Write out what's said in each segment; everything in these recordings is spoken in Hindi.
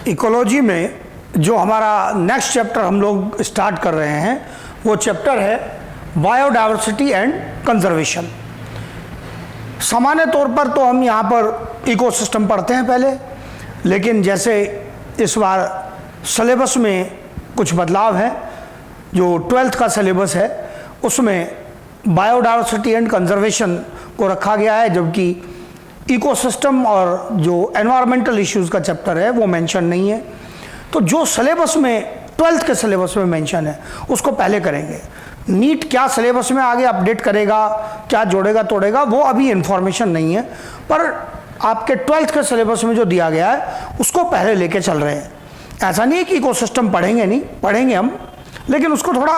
इकोलॉजी में जो हमारा नेक्स्ट चैप्टर हम लोग स्टार्ट कर रहे हैं वो चैप्टर है बायोडायवर्सिटी एंड कंजर्वेशन। सामान्य तौर पर तो हम यहाँ पर इकोसिस्टम पढ़ते हैं पहले, लेकिन जैसे इस बार सिलेबस में कुछ बदलाव है, जो 12th का सिलेबस है उसमें बायोडायवर्सिटी एंड कंजर्वेशन को रखा गया है, जबकि इकोसिस्टम और जो एनवायरमेंटल इश्यूज़ का चैप्टर है वो मेंशन नहीं है। तो जो सिलेबस में 12th के सिलेबस में मेंशन है उसको पहले करेंगे। नीट क्या सिलेबस में आगे अपडेट करेगा, क्या जोड़ेगा तोड़ेगा, वो अभी इंफॉर्मेशन नहीं है, पर आपके 12th के सिलेबस में जो दिया गया है उसको पहले लेके चल रहे हैं। ऐसा नहीं है कि इकोसिस्टम पढ़ेंगे नहीं, पढ़ेंगे हम, लेकिन उसको थोड़ा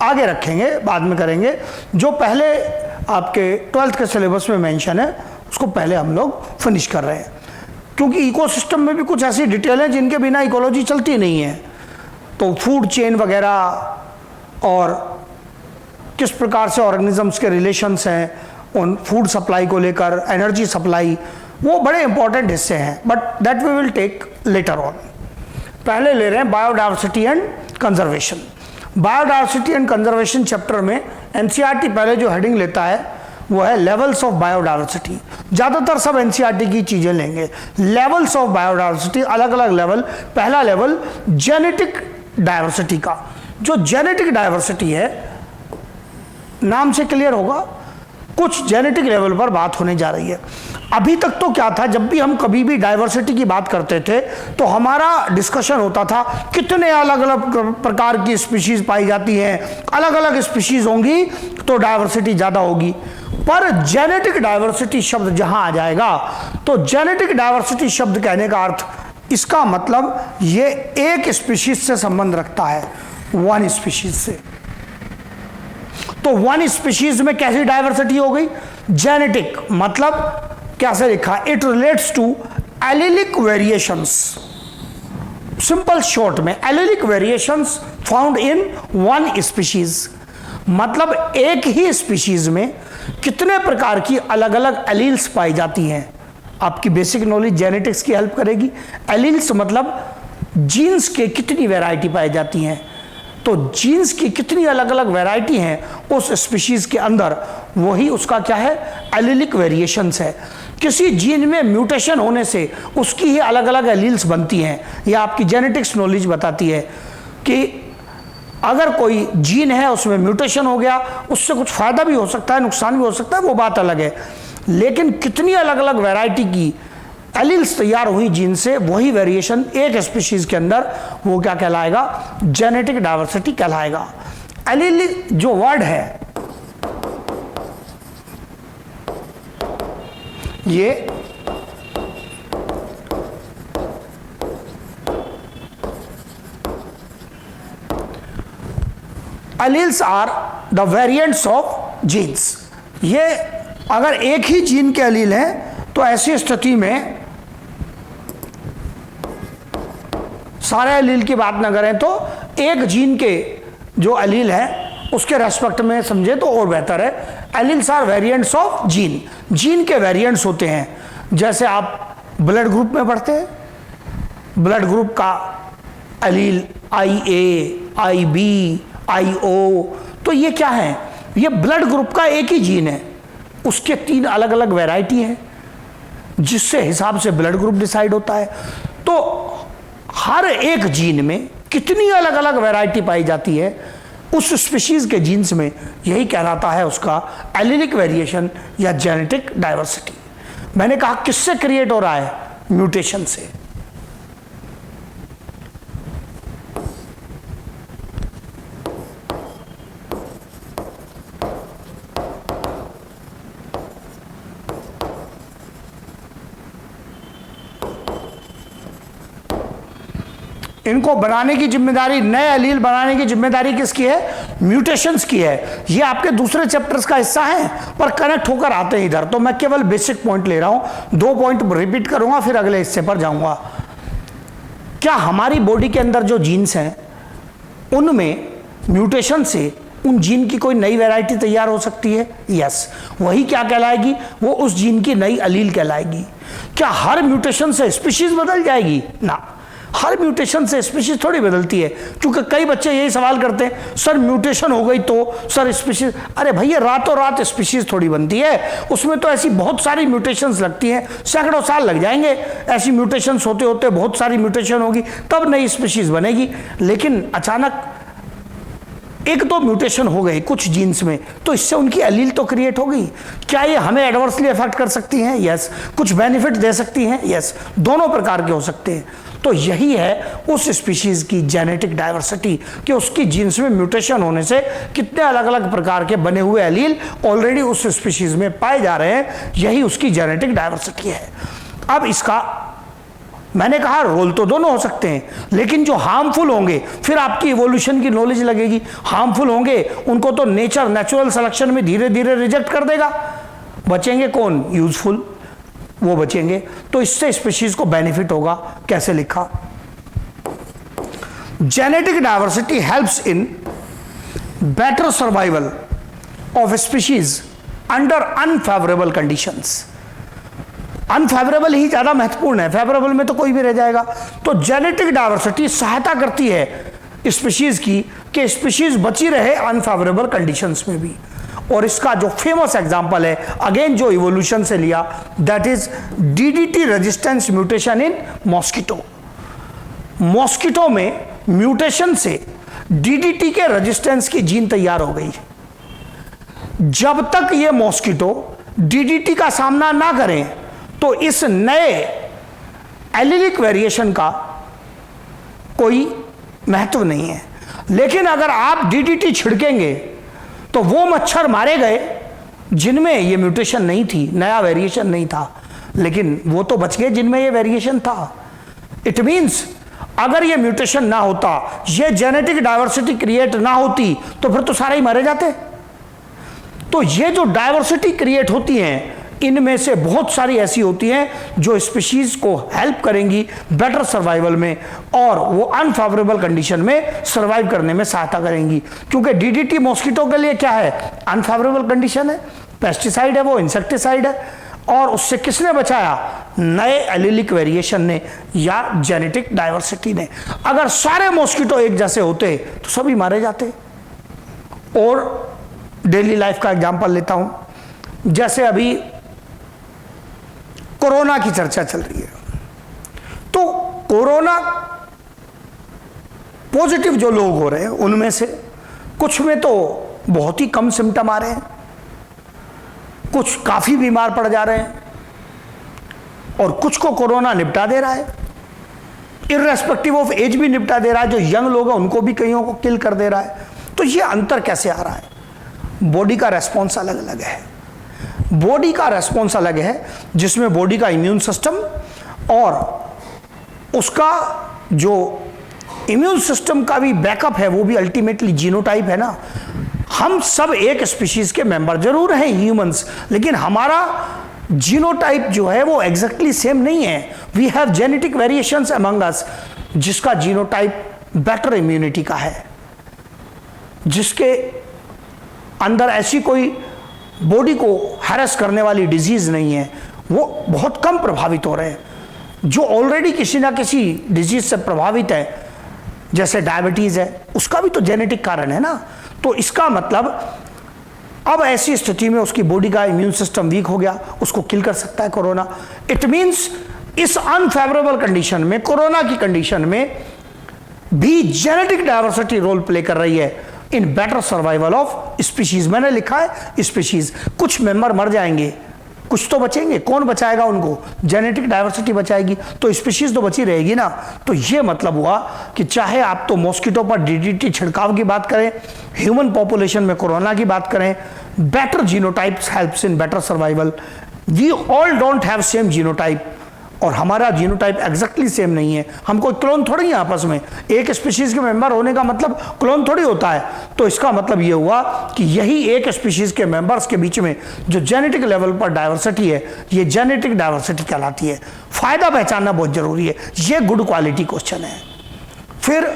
आगे रखेंगे, बाद में करेंगे। जो पहले आपके 12th के सिलेबस में मेंशन है उसको पहले हम लोग फिनिश कर रहे हैं, क्योंकि इकोसिस्टम में भी कुछ ऐसी डिटेल है जिनके बिना इकोलॉजी चलती नहीं है। तो फूड चेन वगैरह और किस प्रकार से ऑर्गेनिजम्स के रिलेशंस हैं उन फूड सप्लाई को लेकर, एनर्जी सप्लाई, वो बड़े इंपॉर्टेंट हिस्से हैं, but that we will take later on. पहले ले रहे हैं biodiversity and conservation. Biodiversity and conservation chapter में एनसीईआरटी पहले जो हेडिंग लेता है वो है लेवल्स ऑफ बायोडायवर्सिटी। ज़्यादातर सब एनसीईआरटी की चीज़ें लेंगे। लेवल्स ऑफ बायोडायवर्सिटी, अलग अलग लेवल। पहला लेवल जेनेटिक डायवर्सिटी का। जो जेनेटिक डायवर्सिटी है, नाम से क्लियर होगा, कुछ जेनेटिक लेवल पर बात होने जा रही है। अभी तक तो क्या था, जब भी हम कभी भी डायवर्सिटी की बात करते थे तो हमारा डिस्कशन होता था कितने अलग अलग प्रकार की स्पीशीज पाई जाती हैं, अलग अलग स्पीशीज होंगी तो डायवर्सिटी ज़्यादा होगी। पर जेनेटिक डायवर्सिटी शब्द जहां आ जाएगा तो जेनेटिक डायवर्सिटी शब्द कहने का अर्थ, इसका मतलब ये एक स्पीशीज से संबंध रखता है, वन स्पीशीज से। तो वन स्पीशीज में कैसी डायवर्सिटी हो गई? जेनेटिक मतलब कैसे लिखा? It relates to allelic variations. Simple short में allelic variations found in one species, मतलब एक ही स्पीशीज में कितने प्रकार की अलग अलग एलील्स पाई जाती हैं। आपकी बेसिक नॉलेज जेनेटिक्स की हेल्प करेगी। एलील्स मतलब जीन्स के कितनी वैरायटी पाई जाती हैं, तो जीन्स की कितनी अलग अलग वैरायटी हैं उस स्पीशीज के अंदर, वही उसका क्या है? एलिलिक वेरिएशंस है। किसी जीन में म्यूटेशन होने से उसकी ही अलग अलग एलील्स बनती हैं। यह आपकी जेनेटिक्स नॉलेज बताती है कि अगर कोई जीन है उसमें म्यूटेशन हो गया, उससे कुछ फायदा भी हो सकता है, नुकसान भी हो सकता है, वो बात अलग है, लेकिन कितनी अलग अलग वैरायटी की एलील्स तैयार हुई जीन से, वही वेरिएशन एक स्पीशीज के अंदर, वो क्या कहलाएगा? जेनेटिक डायवर्सिटी कहलाएगा। एलील जो वर्ड है ये alleles are the variants of genes. ये अगर एक ही जीन के एलील हैं तो ऐसी स्थिति में सारे एलील की बात ना करें तो एक जीन के जो एलील है उसके रेस्पेक्ट में समझे तो और बेहतर है। Alleles are variants of gene. Gene के वेरिएंट्स होते हैं, जैसे आप ब्लड ग्रुप में पढ़ते हैं, ब्लड ग्रुप का एलील IA, IB, IO, तो ये क्या है? ये ब्लड ग्रुप का एक ही जीन है, उसके 3 अलग अलग वैरायटी हैं जिससे हिसाब से ब्लड ग्रुप डिसाइड होता है। तो हर एक जीन में कितनी अलग अलग वैरायटी पाई जाती है उस स्पीशीज के जीन्स में, यही कहलाता है उसका एलिलिक वेरिएशन या जेनेटिक डायवर्सिटी। मैंने कहा किससे क्रिएट हो रहा है? म्यूटेशन से। इनको बनाने की जिम्मेदारी, नए एलील बनाने की जिम्मेदारी किसकी है? म्यूटेशंस की है। ये आपके दूसरे चैप्टर्स का हिस्सा है पर कनेक्ट होकर आते हैं इधर, तो मैं केवल बेसिक पॉइंट ले रहा हूं। 2 पॉइंट रिपीट करूंगा फिर अगले हिस्से पर जाऊंगा। क्या हमारी बॉडी के अंदर जो जीन्स हैं उनमें म्यूटेशन से उन जीन की कोई नई वैरायटी तैयार हो सकती है? यस। वही क्या कहलाएगी? वो उस जीन की नई एलील कहलाएगी। क्या हर म्यूटेशन से स्पीशीज बदल जाएगी? ना। हर म्यूटेशन से स्पीशीज थोड़ी बदलती है। क्योंकि कई बच्चे यही सवाल करते हैं, सर म्यूटेशन हो गई तो सर स्पीशीज, अरे भैया रातों रात स्पीशीज थोड़ी बनती है, उसमें तो ऐसी बहुत सारी म्यूटेशंस लगती हैं, सैकड़ों साल लग जाएंगे ऐसी म्यूटेशंस होते होते, बहुत सारी म्यूटेशन होगी तब नई स्पीशीज बनेगी। लेकिन अचानक एक दो म्यूटेशन हो गए कुछ जीन्स में, तो इससे उनकी एलील तो क्रिएट हो गई। क्या ये हमें एडवर्सली अफेक्ट कर सकती हैं? यस। कुछ बेनिफिट दे सकती हैं? यस। दोनों प्रकार के हो सकते हैं। तो यही है उस स्पीशीज की जेनेटिक डाइवर्सिटी कि उसकी जीन्स में म्यूटेशन होने से कितने अलग अलग प्रकार के बने हुए एलील ऑलरेडी उस स्पीशीज में पाए जा रहे हैं, यही उसकी जेनेटिक डाइवर्सिटी है। अब इसका मैंने कहा रोल तो दोनों हो सकते हैं, लेकिन जो हार्मफुल होंगे फिर आपकी इवोल्यूशन की नॉलेज लगेगी। हार्मफुल होंगे उनको तो नेचर नेचुरल सिलेक्शन में धीरे धीरे रिजेक्ट कर देगा। बचेंगे कौन? यूजफुल, वो बचेंगे। तो इससे स्पीशीज को बेनिफिट होगा। कैसे लिखा? Genetic diversity helps in better survival of species under unfavourable conditions. Unfavourable ही ज्यादा महत्वपूर्ण है, फेवरेबल में तो कोई भी रह जाएगा। तो जेनेटिक डाइवर्सिटी सहायता करती है स्पीशीज की कि स्पीशीज बची रहे अनफेवरेबल कंडीशंस में भी। और इसका जो फेमस एग्जांपल है, अगेन जो इवोल्यूशन से लिया, that is DDT resistance mutation in mosquito. Mosquito में म्यूटेशन से डीडीटी के रेजिस्टेंस की जीन तैयार हो गई। जब तक ये मॉस्किटो डीडीटी का सामना ना करें तो इस नए एलिलिक वेरिएशन का कोई महत्व नहीं है। लेकिन अगर आप डीडीटी छिड़केंगे तो वो मच्छर मारे गए जिनमें ये म्यूटेशन नहीं थी, नया वेरिएशन नहीं था, लेकिन वो तो बच गए जिनमें ये वेरिएशन था। इट मींस अगर ये म्यूटेशन ना होता, ये जेनेटिक डाइवर्सिटी क्रिएट ना होती, तो फिर तो सारे ही मारे जाते। तो ये जो डाइवर्सिटी क्रिएट होती है, इनमें से बहुत सारी ऐसी होती हैं जो स्पीशीज को हेल्प करेंगी बेटर सर्वाइवल में, और वो अनफेवरेबल कंडीशन में सर्वाइव करने में सहायता करेंगी। क्योंकि डीडीटी मॉस्किटो के लिए क्या है? अनफेवरेबल कंडीशन है, पेस्टिसाइड है, वो इंसेक्टिसाइड है। और उससे किसने बचाया? नए एलिलिक वेरिएशन ने या जेनेटिक डाइवर्सिटी ने। अगर सारे मॉस्किटो एक जैसे होते तो सभी मारे जाते। और डेली लाइफ का एग्जांपल लेता हूं, जैसे अभी कोरोना की चर्चा चल रही है, तो कोरोना पॉजिटिव जो लोग हो रहे हैं उनमें से कुछ में तो बहुत ही कम सिम्टम आ रहे हैं, कुछ काफी बीमार पड़ जा रहे हैं, और कुछ को कोरोना निपटा दे रहा है, इर्रेस्पेक्टिव ऑफ एज भी निपटा दे रहा है। जो यंग लोग हैं उनको भी कईयों को किल कर दे रहा है। तो ये अंतर कैसे आ रहा है? बॉडी का रेस्पॉन्स अलग अलग है। बॉडी का रेस्पॉन्स अलग है, जिसमें बॉडी का इम्यून सिस्टम और उसका जो इम्यून सिस्टम का भी बैकअप है वो भी अल्टीमेटली जीनोटाइप है ना। हम सब एक स्पीशीज के मेंबर जरूर हैं ह्यूमंस, लेकिन हमारा जीनोटाइप जो है वो एग्जैक्टली सेम नहीं है। We have genetic variations among us, जिसका जीनोटाइप बेटर इम्यूनिटी का है, जिसके अंदर ऐसी कोई बॉडी को हैरेस करने वाली डिजीज नहीं है, वो बहुत कम प्रभावित हो रहे हैं। जो ऑलरेडी किसी ना किसी डिजीज से प्रभावित है, जैसे डायबिटीज है, उसका भी तो जेनेटिक कारण है ना। तो इसका मतलब अब ऐसी स्थिति में उसकी बॉडी का इम्यून सिस्टम वीक हो गया, उसको किल कर सकता है कोरोना। इट मींस इस अनफेवरेबल कंडीशन में, कोरोना की कंडीशन में भी जेनेटिक डाइवर्सिटी रोल प्ले कर रही है इन बेटर सर्वाइवल ऑफ स्पीशीज। मैंने लिखा है स्पीशीज। कुछ मेंबर मर जाएंगे, कुछ तो बचेंगे। कौन बचाएगा उनको? जेनेटिक डाइवर्सिटी बचाएगी, तो स्पीशीज तो बची रहेगी ना। तो ये मतलब हुआ कि चाहे आप तो मॉस्किटो पर डीडीटी छिड़काव की बात करें, ह्यूमन पॉपुलेशन में कोरोना की बात करें, better genotypes helps in better survival. We all don't have same genotype, और हमारा जीनोटाइप एग्जैक्टली सेम नहीं है। हम कोई क्लोन थोड़ी है आपस में। एक स्पीशीज के मेंबर होने का मतलब क्लोन थोड़ी होता है। तो इसका मतलब ये हुआ कि यही एक स्पीशीज के मेंबर्स के बीच में जो जेनेटिक लेवल पर डाइवर्सिटी है, ये जेनेटिक डाइवर्सिटी कहलाती है। फायदा पहचानना बहुत जरूरी है। ये गुड क्वालिटी क्वेश्चन है। फिर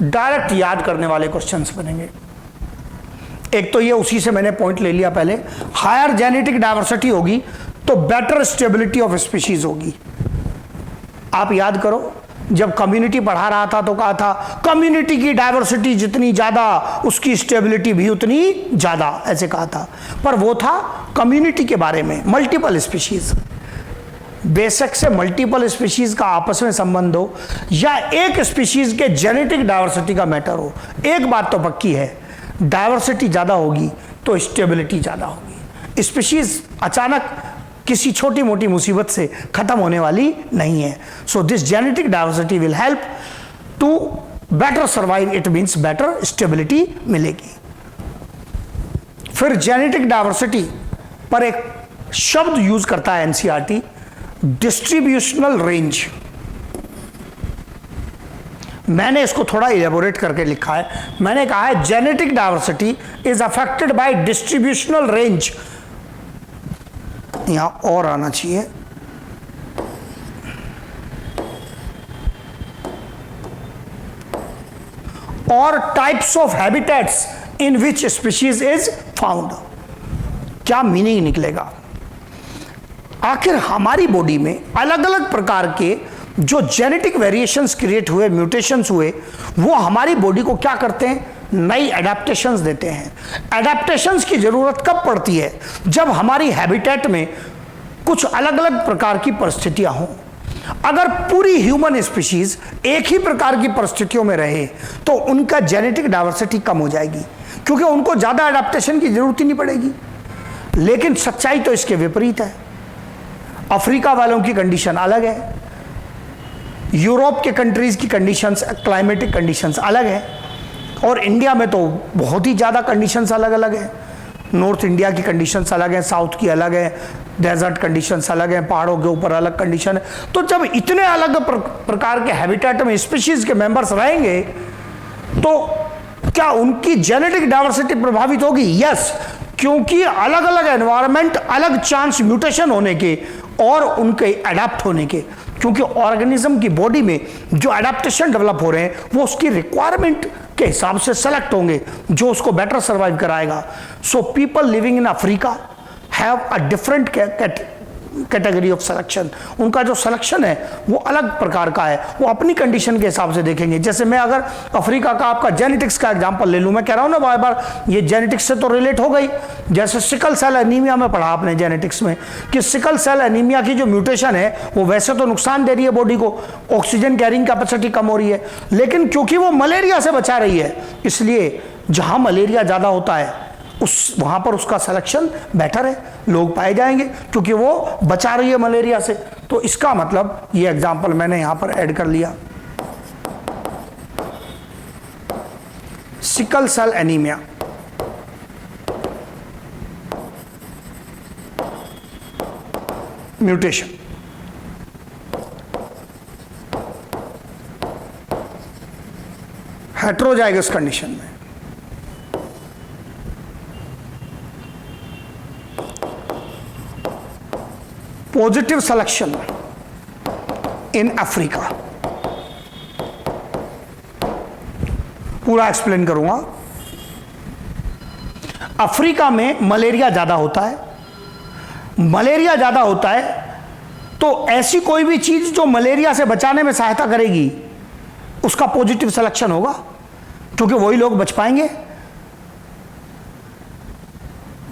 डायरेक्ट याद करने वाले क्वेश्चंस बनेंगे। एक तो ये उसी से मैंने पॉइंट ले लिया पहले, हायर जेनेटिक डाइवर्सिटी होगी तो बेटर स्टेबिलिटी ऑफ स्पीशीज होगी। आप याद करो, जब कम्युनिटी पढ़ा रहा था तो कहा था कम्युनिटी की डाइवर्सिटी जितनी ज़्यादा उसकी स्टेबिलिटी भी उतनी ज़्यादा, ऐसे कहा था। पर वो था कम्युनिटी के बारे में, मल्टीपल स्पीशीज, बेशक से मल्टीपल स्पीशीज का आपस में संबंध हो या एक स्पीशीज के जेनेटिक डाइवर्सिटी का मैटर हो, एक बात तो पक्की है, डाइवर्सिटी ज़्यादा होगी तो स्टेबिलिटी ज़्यादा होगी। स्पीशीज अचानक किसी छोटी मोटी मुसीबत से खत्म होने वाली नहीं है। So this genetic diversity will help to better survive, it means better stability मिलेगी। फिर जेनेटिक डाइवर्सिटी पर एक शब्द यूज करता है एनसीईआरटी, डिस्ट्रीब्यूशनल रेंज। मैंने इसको थोड़ा इलेबोरेट करके लिखा है, मैंने कहा है genetic diversity is affected by distributional range, यहां और आना चाहिए, और types of habitats in which species is found. क्या मीनिंग निकलेगा? आखिर हमारी बॉडी में अलग अलग प्रकार के जो जेनेटिक वेरिएशंस क्रिएट हुए, म्यूटेशंस हुए, वो हमारी बॉडी को क्या करते हैं? नई एडेप्टेशंस देते हैं। एडेप्टेशंस की जरूरत कब पड़ती है? जब हमारी हैबिटेट में कुछ अलग अलग प्रकार की परिस्थितियां हों। अगर पूरी ह्यूमन स्पीशीज एक ही प्रकार की परिस्थितियों में रहे तो उनका जेनेटिक डाइवर्सिटी कम हो जाएगी, क्योंकि उनको ज्यादा एडेप्टेशन की जरूरत ही नहीं पड़ेगी। लेकिन सच्चाई तो इसके विपरीत है। अफ्रीका वालों की कंडीशन अलग है, यूरोप के कंट्रीज की कंडीशंस, क्लाइमेटिक कंडीशंस अलग है, और इंडिया में तो बहुत ही ज़्यादा कंडीशंस अलग अलग है। नॉर्थ इंडिया की कंडीशंस अलग है, साउथ की अलग है, डेजर्ट कंडीशंस अलग है, पहाड़ों के ऊपर अलग कंडीशन है। तो जब इतने अलग प्रकार के हैबिटेट में स्पीशीज के मेंबर्स रहेंगे तो क्या उनकी जेनेटिक डाइवर्सिटी प्रभावित होगी? यस, क्योंकि अलग अलग एनवायरनमेंट, अलग चांस म्यूटेशन होने के और उनके अडेप्ट होने के, क्योंकि ऑर्गेनिज्म की बॉडी में जो अडेप्टेशन डेवलप हो रहे हैं वो उसकी रिक्वायरमेंट के हिसाब से सेलेक्ट होंगे जो उसको बेटर सर्वाइव कराएगा। So people living in Africa have a different category of selection. उनका जो सिलेक्शन है वो अलग प्रकार का है, वो अपनी कंडीशन के हिसाब से देखेंगे। जैसे मैं अगर अफ्रीका का आपका जेनेटिक्स का एग्जांपल ले लूं, मैं कह रहा हूं ना बार बार, ये जेनेटिक्स से तो रिलेट हो गई। जैसे सिकल सेल एनीमिया में पढ़ा आपने जेनेटिक्स में कि सिकल सेल एनीमिया की जो म्यूटेशन है वो वैसे तो नुकसान दे रही है बॉडी को, ऑक्सीजन कैरिंग कैपेसिटी कम हो रही है, लेकिन क्योंकि वो मलेरिया से बचा रही है, इसलिए जहां मलेरिया ज्यादा होता है वहां पर उसका सिलेक्शन बेटर है, लोग पाए जाएंगे क्योंकि वो बचा रही है मलेरिया से। तो इसका मतलब ये एग्जांपल मैंने यहां पर ऐड कर लिया, sickle cell anaemia. Mutation heterozygous condition में पॉजिटिव सिलेक्शन इन अफ्रीका, पूरा एक्सप्लेन करूंगा। अफ्रीका में मलेरिया ज्यादा होता है, मलेरिया ज्यादा होता है तो ऐसी कोई भी चीज जो मलेरिया से बचाने में सहायता करेगी उसका पॉजिटिव सिलेक्शन होगा, क्योंकि वही लोग बच पाएंगे।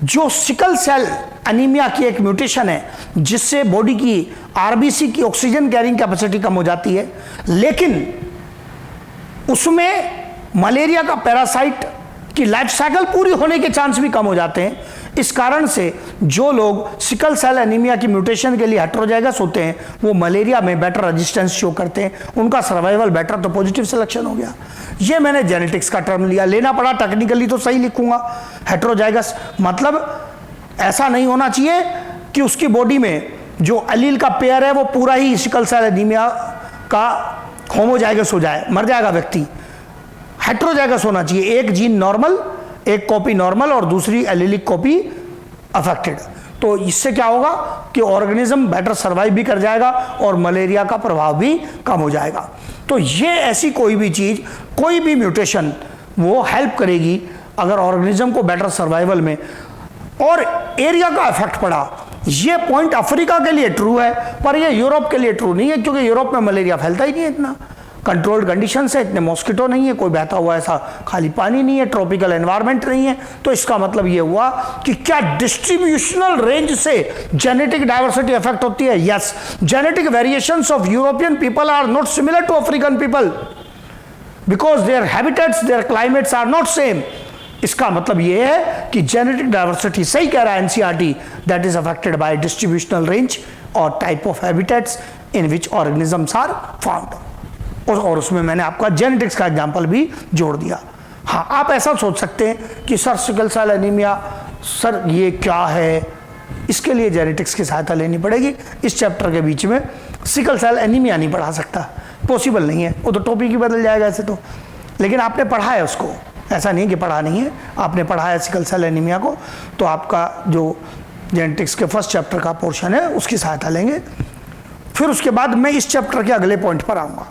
जो सिकल सेल एनीमिया की एक म्यूटेशन है जिससे बॉडी की आरबीसी की ऑक्सीजन कैरिंग कैपेसिटी कम हो जाती है, लेकिन उसमें मलेरिया का पैरासाइट की लाइफ साइकिल पूरी होने के चांस भी कम हो जाते हैं। इस कारण से जो लोग सिकल सेल एनीमिया की म्यूटेशन के लिए हेट्रोजाइगस होते हैं वो मलेरिया में बेटर रेजिस्टेंस शो करते हैं, उनका सर्वाइवल बेटर, तो पॉजिटिव सिलेक्शन हो गया। ये मैंने जेनेटिक्स का टर्म लिया, लेना पड़ा, टेक्निकली तो सही लिखूंगा। हेट्रोजाइगस मतलब ऐसा नहीं होना चाहिए कि उसकी बॉडी में जो अलील का पेयर है वो पूरा ही सिकल सेल एनीमिया का होमोजाइगस हो जाए, मर जाएगा व्यक्ति। हेट्रोजाइगस होना चाहिए, एक जीन नॉर्मल, एक कॉपी नॉर्मल और दूसरी एलिलिक कॉपी अफेक्टेड। तो इससे क्या होगा कि ऑर्गेनिज्म बेटर सर्वाइव भी कर जाएगा और मलेरिया का प्रभाव भी कम हो जाएगा। तो ये ऐसी कोई भी चीज, कोई भी म्यूटेशन वो हेल्प करेगी अगर ऑर्गेनिज्म को बेटर सर्वाइवल में। और एरिया का इफेक्ट पड़ा ये पॉइंट अफ्रीका के लिए ट्रू है, पर ये यूरोप के लिए ट्रू नहीं है, क्योंकि यूरोप में मलेरिया फैलता ही नहीं है इतना, कंट्रोल्ड कंडीशन है, इतने मॉस्किटो नहीं है, कोई बहता हुआ ऐसा खाली पानी नहीं है, ट्रॉपिकल एनवायरनमेंट नहीं है। तो इसका मतलब ये हुआ कि क्या डिस्ट्रीब्यूशनल रेंज से जेनेटिक डाइवर्सिटी इफेक्ट होती है? Yes, genetic variations of European people are not similar to African people because their habitats, their climates are not same. इसका मतलब यह है कि जेनेटिक डाइवर्सिटी, सही कह रहा है NCERT, that is affected by distributional range और type of habitats in which organisms are found. और उसमें मैंने आपका जेनेटिक्स का एग्जांपल भी जोड़ दिया। हाँ, आप ऐसा सोच सकते हैं कि sir sickle cell anaemia, sir ये क्या है? इसके लिए जेनेटिक्स की सहायता लेनी पड़ेगी। इस चैप्टर के बीच में सिकल सेल एनीमिया नहीं पढ़ा सकता, पॉसिबल नहीं है, वो तो टॉपिक ही बदल जाएगा ऐसे तो। लेकिन आपने पढ़ा है उसको, ऐसा नहीं कि पढ़ा नहीं है, आपने पढ़ा है सिकल सेल एनीमिया को, तो आपका जो जेनेटिक्स के फर्स्ट चैप्टर का पोर्शन है उसकी सहायता लेंगे। फिर उसके बाद मैं इस चैप्टर के अगले पॉइंट पर आऊँगा।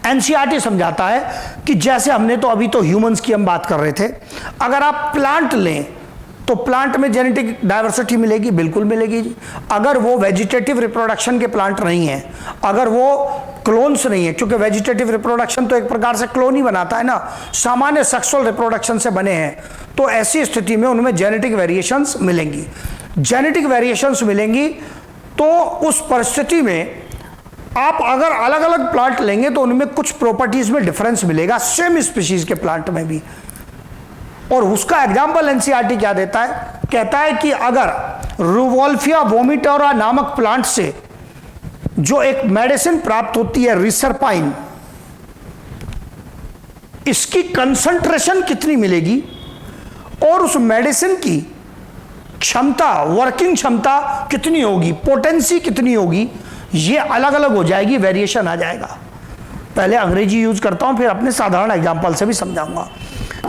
एनसीईआरटी समझाता है कि जैसे हमने तो अभी तो ह्यूमंस की हम बात कर रहे थे, अगर आप प्लांट लें तो प्लांट में जेनेटिक डाइवर्सिटी मिलेगी, बिल्कुल मिलेगी जी। अगर वो वेजिटेटिव रिप्रोडक्शन के प्लांट नहीं है, अगर वो क्लोन्स नहीं है, क्योंकि वेजिटेटिव रिप्रोडक्शन तो एक प्रकार से क्लोन ही बनाता है ना, सामान्य सेक्सुअल रिप्रोडक्शन से बने हैं, तो ऐसी स्थिति में उनमें जेनेटिक वेरिएशंस मिलेंगी। जेनेटिक वेरिएशंस मिलेंगी तो उस परिस्थिति में आप अगर अलग अलग प्लांट लेंगे तो उनमें कुछ प्रॉपर्टीज में डिफरेंस मिलेगा, सेम स्पीशीज के प्लांट में भी। और उसका एग्जाम्पल एनसीईआरटी क्या देता है? कहता है कि अगर रुवोल्फिया वोमिटोरा नामक प्लांट से जो एक मेडिसिन प्राप्त होती है रिसरपाइन, इसकी कंसंट्रेशन कितनी मिलेगी और उस मेडिसिन की क्षमता, वर्किंग क्षमता कितनी होगी, पोटेंसी कितनी होगी, ये अलग अलग हो जाएगी, वेरिएशन आ जाएगा। पहले अंग्रेजी यूज करता हूं, फिर अपने साधारण एग्जांपल से भी समझाऊंगा।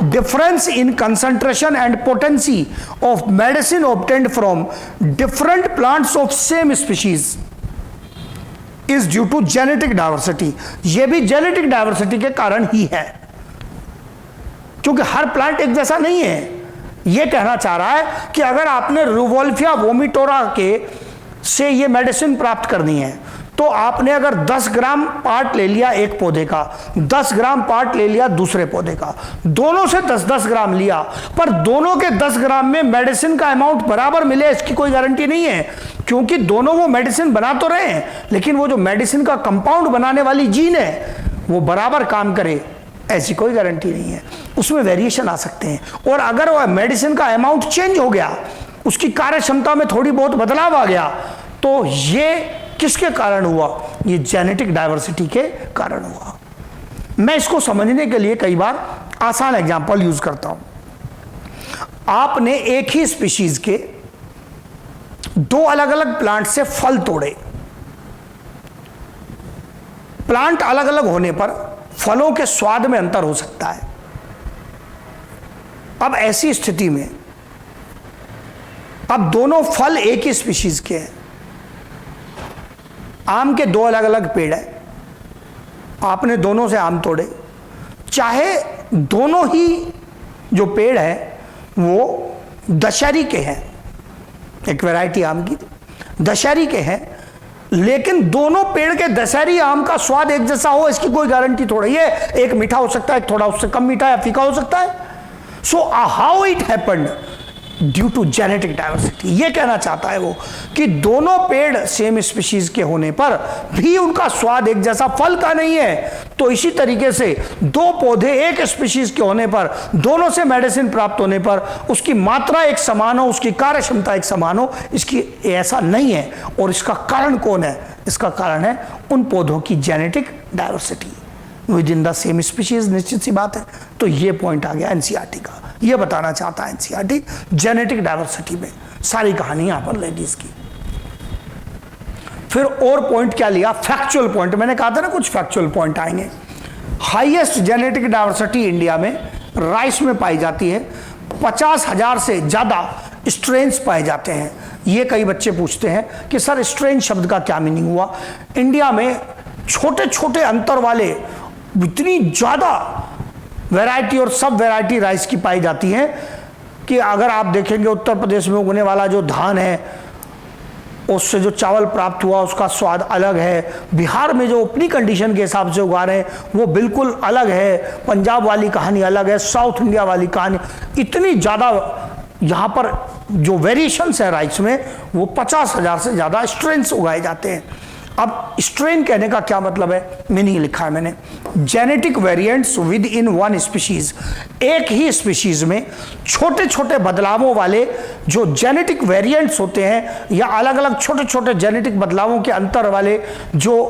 Difference in concentration and potency of medicine obtained from different plants of same species is due to genetic diversity. यह भी जेनेटिक डाइवर्सिटी के कारण ही है, क्योंकि हर प्लांट एक जैसा नहीं है। यह कहना चाह रहा है कि अगर आपने रुवोल्फिया वोमिटोरा के से ये मेडिसिन प्राप्त करनी है, तो आपने अगर 10 ग्राम पार्ट ले लिया एक पौधे का, 10 ग्राम पार्ट ले लिया दूसरे पौधे का, दोनों से 10-10 ग्राम लिया, पर दोनों के 10 ग्राम में मेडिसिन का अमाउंट बराबर मिले, इसकी कोई गारंटी नहीं है, क्योंकि दोनों वो मेडिसिन बना तो रहे हैं, लेकिन वो जो मेडिसिन का कंपाउंड बनाने वाली जीन है वो बराबर काम करे, ऐसी कोई गारंटी नहीं है। उसमें वेरिएशन आ सकते हैं। और अगर वह मेडिसिन का अमाउंट चेंज हो गया, उसकी कार्य क्षमता में थोड़ी बहुत बदलाव आ गया, तो ये किसके कारण हुआ? ये जेनेटिक डाइवर्सिटी के कारण हुआ। मैं इसको समझने के लिए कई बार आसान एग्जांपल यूज करता हूं। आपने एक ही स्पीशीज के दो अलग अलग प्लांट से फल तोड़े, प्लांट अलग अलग होने पर फलों के स्वाद में अंतर हो सकता है। अब ऐसी स्थिति में अब दोनों फल एक ही स्पीशीज के हैं, आम के दो अलग अलग पेड़ हैं, आपने दोनों से आम तोड़े, चाहे दोनों ही जो पेड़ हैं वो दशहरी के हैं, एक वैरायटी आम की दशहरी के हैं, लेकिन दोनों पेड़ के दशहरी आम का स्वाद एक जैसा हो, इसकी कोई गारंटी थोड़ी है। एक मीठा हो सकता है, थोड़ा उससे कम मीठा या फीका हो सकता है। So how it happened? Due to genetic diversity. ये कहना चाहता है वो कि दोनों पेड़ सेम स्पीशीज के होने पर भी उनका स्वाद एक जैसा फल का नहीं है, तो इसी तरीके से दो पौधे एक स्पीशीज के होने पर, दोनों से मेडिसिन प्राप्त होने पर उसकी मात्रा एक समान हो, उसकी कार्य क्षमता एक समान हो, इसकी ऐसा नहीं है। और इसका कारण कौन है? इसका कारण है उन पौधों की genetic diversity with in the same species. निश्चित सी बात है। तो ये पॉइंट आ गया एनसीईआरटी का, ये बताना चाहता है एनसीईआरटी जेनेटिक डाइवर्सिटी में। सारी कहानी यहां पर लेडीज की। फिर और पॉइंट क्या लिया? Factual point. मैंने कहा था ना कुछ फैक्चुअल पॉइंट आएंगे। हाईएस्ट जेनेटिक डाइवर्सिटी इंडिया में राइस में पाई जाती है। 50,000 से ज्यादा स्ट्रेन्स पाए जाते हैं। ये कई बच्चे पूछते हैं कि सर स्ट्रेन शब्द का क्या मीनिंग हुआ? इंडिया में छोटे छोटे अंतर वाले इतनी ज्यादा वैरायटी और सब वैरायटी राइस की पाई जाती है कि अगर आप देखेंगे उत्तर प्रदेश में उगने वाला जो धान है उससे जो चावल प्राप्त हुआ उसका स्वाद अलग है, बिहार में जो अपनी कंडीशन के हिसाब से उगा रहे हैं वो बिल्कुल अलग है, पंजाब वाली कहानी अलग है, साउथ इंडिया वाली कहानी, इतनी ज़्यादा यहाँ पर जो वेरिएशंस है राइस में वो 50,000 से ज़्यादा स्ट्रेन्स उगाए जाते हैं। अब स्ट्रेन कहने का क्या मतलब है, मीनिंग लिखा है मैंने, genetic variants with in one species, एक ही स्पीशीज में छोटे छोटे बदलावों वाले जो जेनेटिक वेरिएंट्स होते हैं या अलग अलग छोटे छोटे जेनेटिक बदलावों के अंतर वाले जो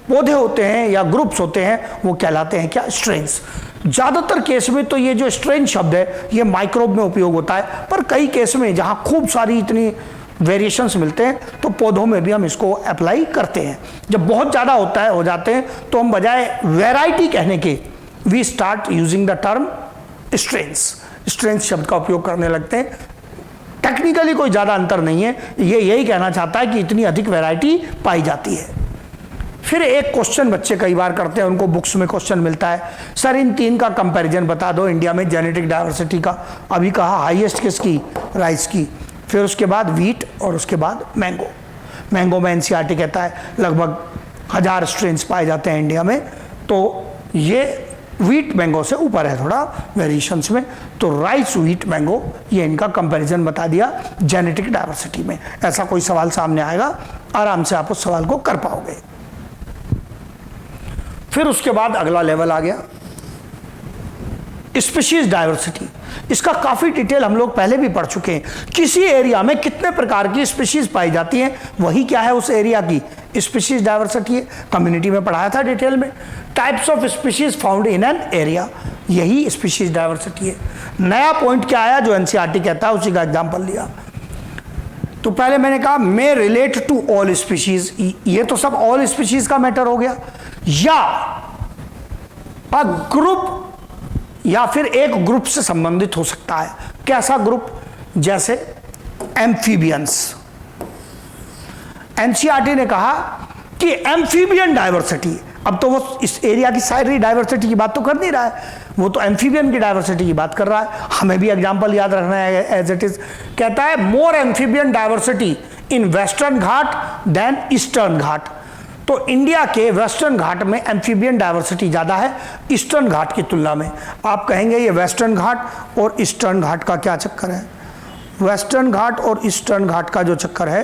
पौधे होते हैं या ग्रुप्स होते हैं वो कहलाते हैं क्या, स्ट्रेन्स। ज़्यादातर केस में तो ये जो स्ट्रेन शब्द है ये माइक्रोब में उपयोग होता है, पर कई केस में जहाँ खूब सारी इतनी वेरिएशंस मिलते हैं तो पौधों में भी हम इसको अप्लाई करते हैं। जब बहुत ज़्यादा होता है हो जाते हैं तो हम बजाय वैरायटी कहने के we start using the term strains, strains शब्द का उपयोग करने लगते हैं। टेक्निकली कोई ज़्यादा अंतर नहीं है, ये यही कहना चाहता है कि इतनी अधिक वैरायटी पाई जाती है। फिर एक क्वेश्चन बच्चे कई बार करते हैं, उनको बुक्स में क्वेश्चन मिलता है, सर इन तीन का कंपैरिजन बता दो इंडिया में जेनेटिक डाइवर्सिटी का। अभी कहा हाईएस्ट किसकी, राइस की, फिर उसके बाद व्हीट और उसके बाद मैंगो। मैंगो में एनसीईआरटी कहता है लगभग 1000 स्ट्रेन्स पाए जाते हैं इंडिया में, तो ये व्हीट मैंगो से ऊपर है थोड़ा वेरिएशंस में। तो राइस व्हीट मैंगो ये इनका कंपैरिजन बता दिया जेनेटिक डाइवर्सिटी में। ऐसा कोई सवाल सामने आएगा आराम से आप उस सवाल को कर पाओगे। फिर उसके बाद अगला लेवल आ गया स्पीशीज डाइवर्सिटी। इसका काफी डिटेल हम लोग पहले भी पढ़ चुके हैं। किसी एरिया में कितने प्रकार की स्पीशीज पाई जाती हैं वही क्या है उस एरिया की स्पीशीज डाइवर्सिटी है। कम्युनिटी में पढ़ाया था डिटेल में, types of species found in an area, यही स्पीशीज डाइवर्सिटी है। नया पॉइंट क्या आया जो एनसीईआरटी कहता है उसी का एग्जांपल लिया। तो पहले मैंने कहा मे रिलेट टू ऑल स्पीशीज, ये तो सब ऑल स्पीशीज का मैटर हो गया, या अ ग्रुप या फिर एक ग्रुप से संबंधित हो सकता है। कैसा ग्रुप, जैसे एम्फीबियंस। एनसीईआरटी ने कहा कि एम्फीबियन डाइवर्सिटी, अब तो वो इस एरिया की सारी डाइवर्सिटी की बात तो कर नहीं रहा है, वो तो एम्फीबियन की डाइवर्सिटी की बात कर रहा है। हमें भी एग्जांपल याद रखना है एज इट इज। कहता है more amphibian diversity in western ghat than eastern ghat. तो इंडिया के वेस्टर्न घाट में एम्फीबियन डाइवर्सिटी ज़्यादा है ईस्टर्न घाट की तुलना में। आप कहेंगे ये वेस्टर्न घाट और ईस्टर्न घाट का क्या चक्कर है। वेस्टर्न घाट और ईस्टर्न घाट का जो चक्कर है,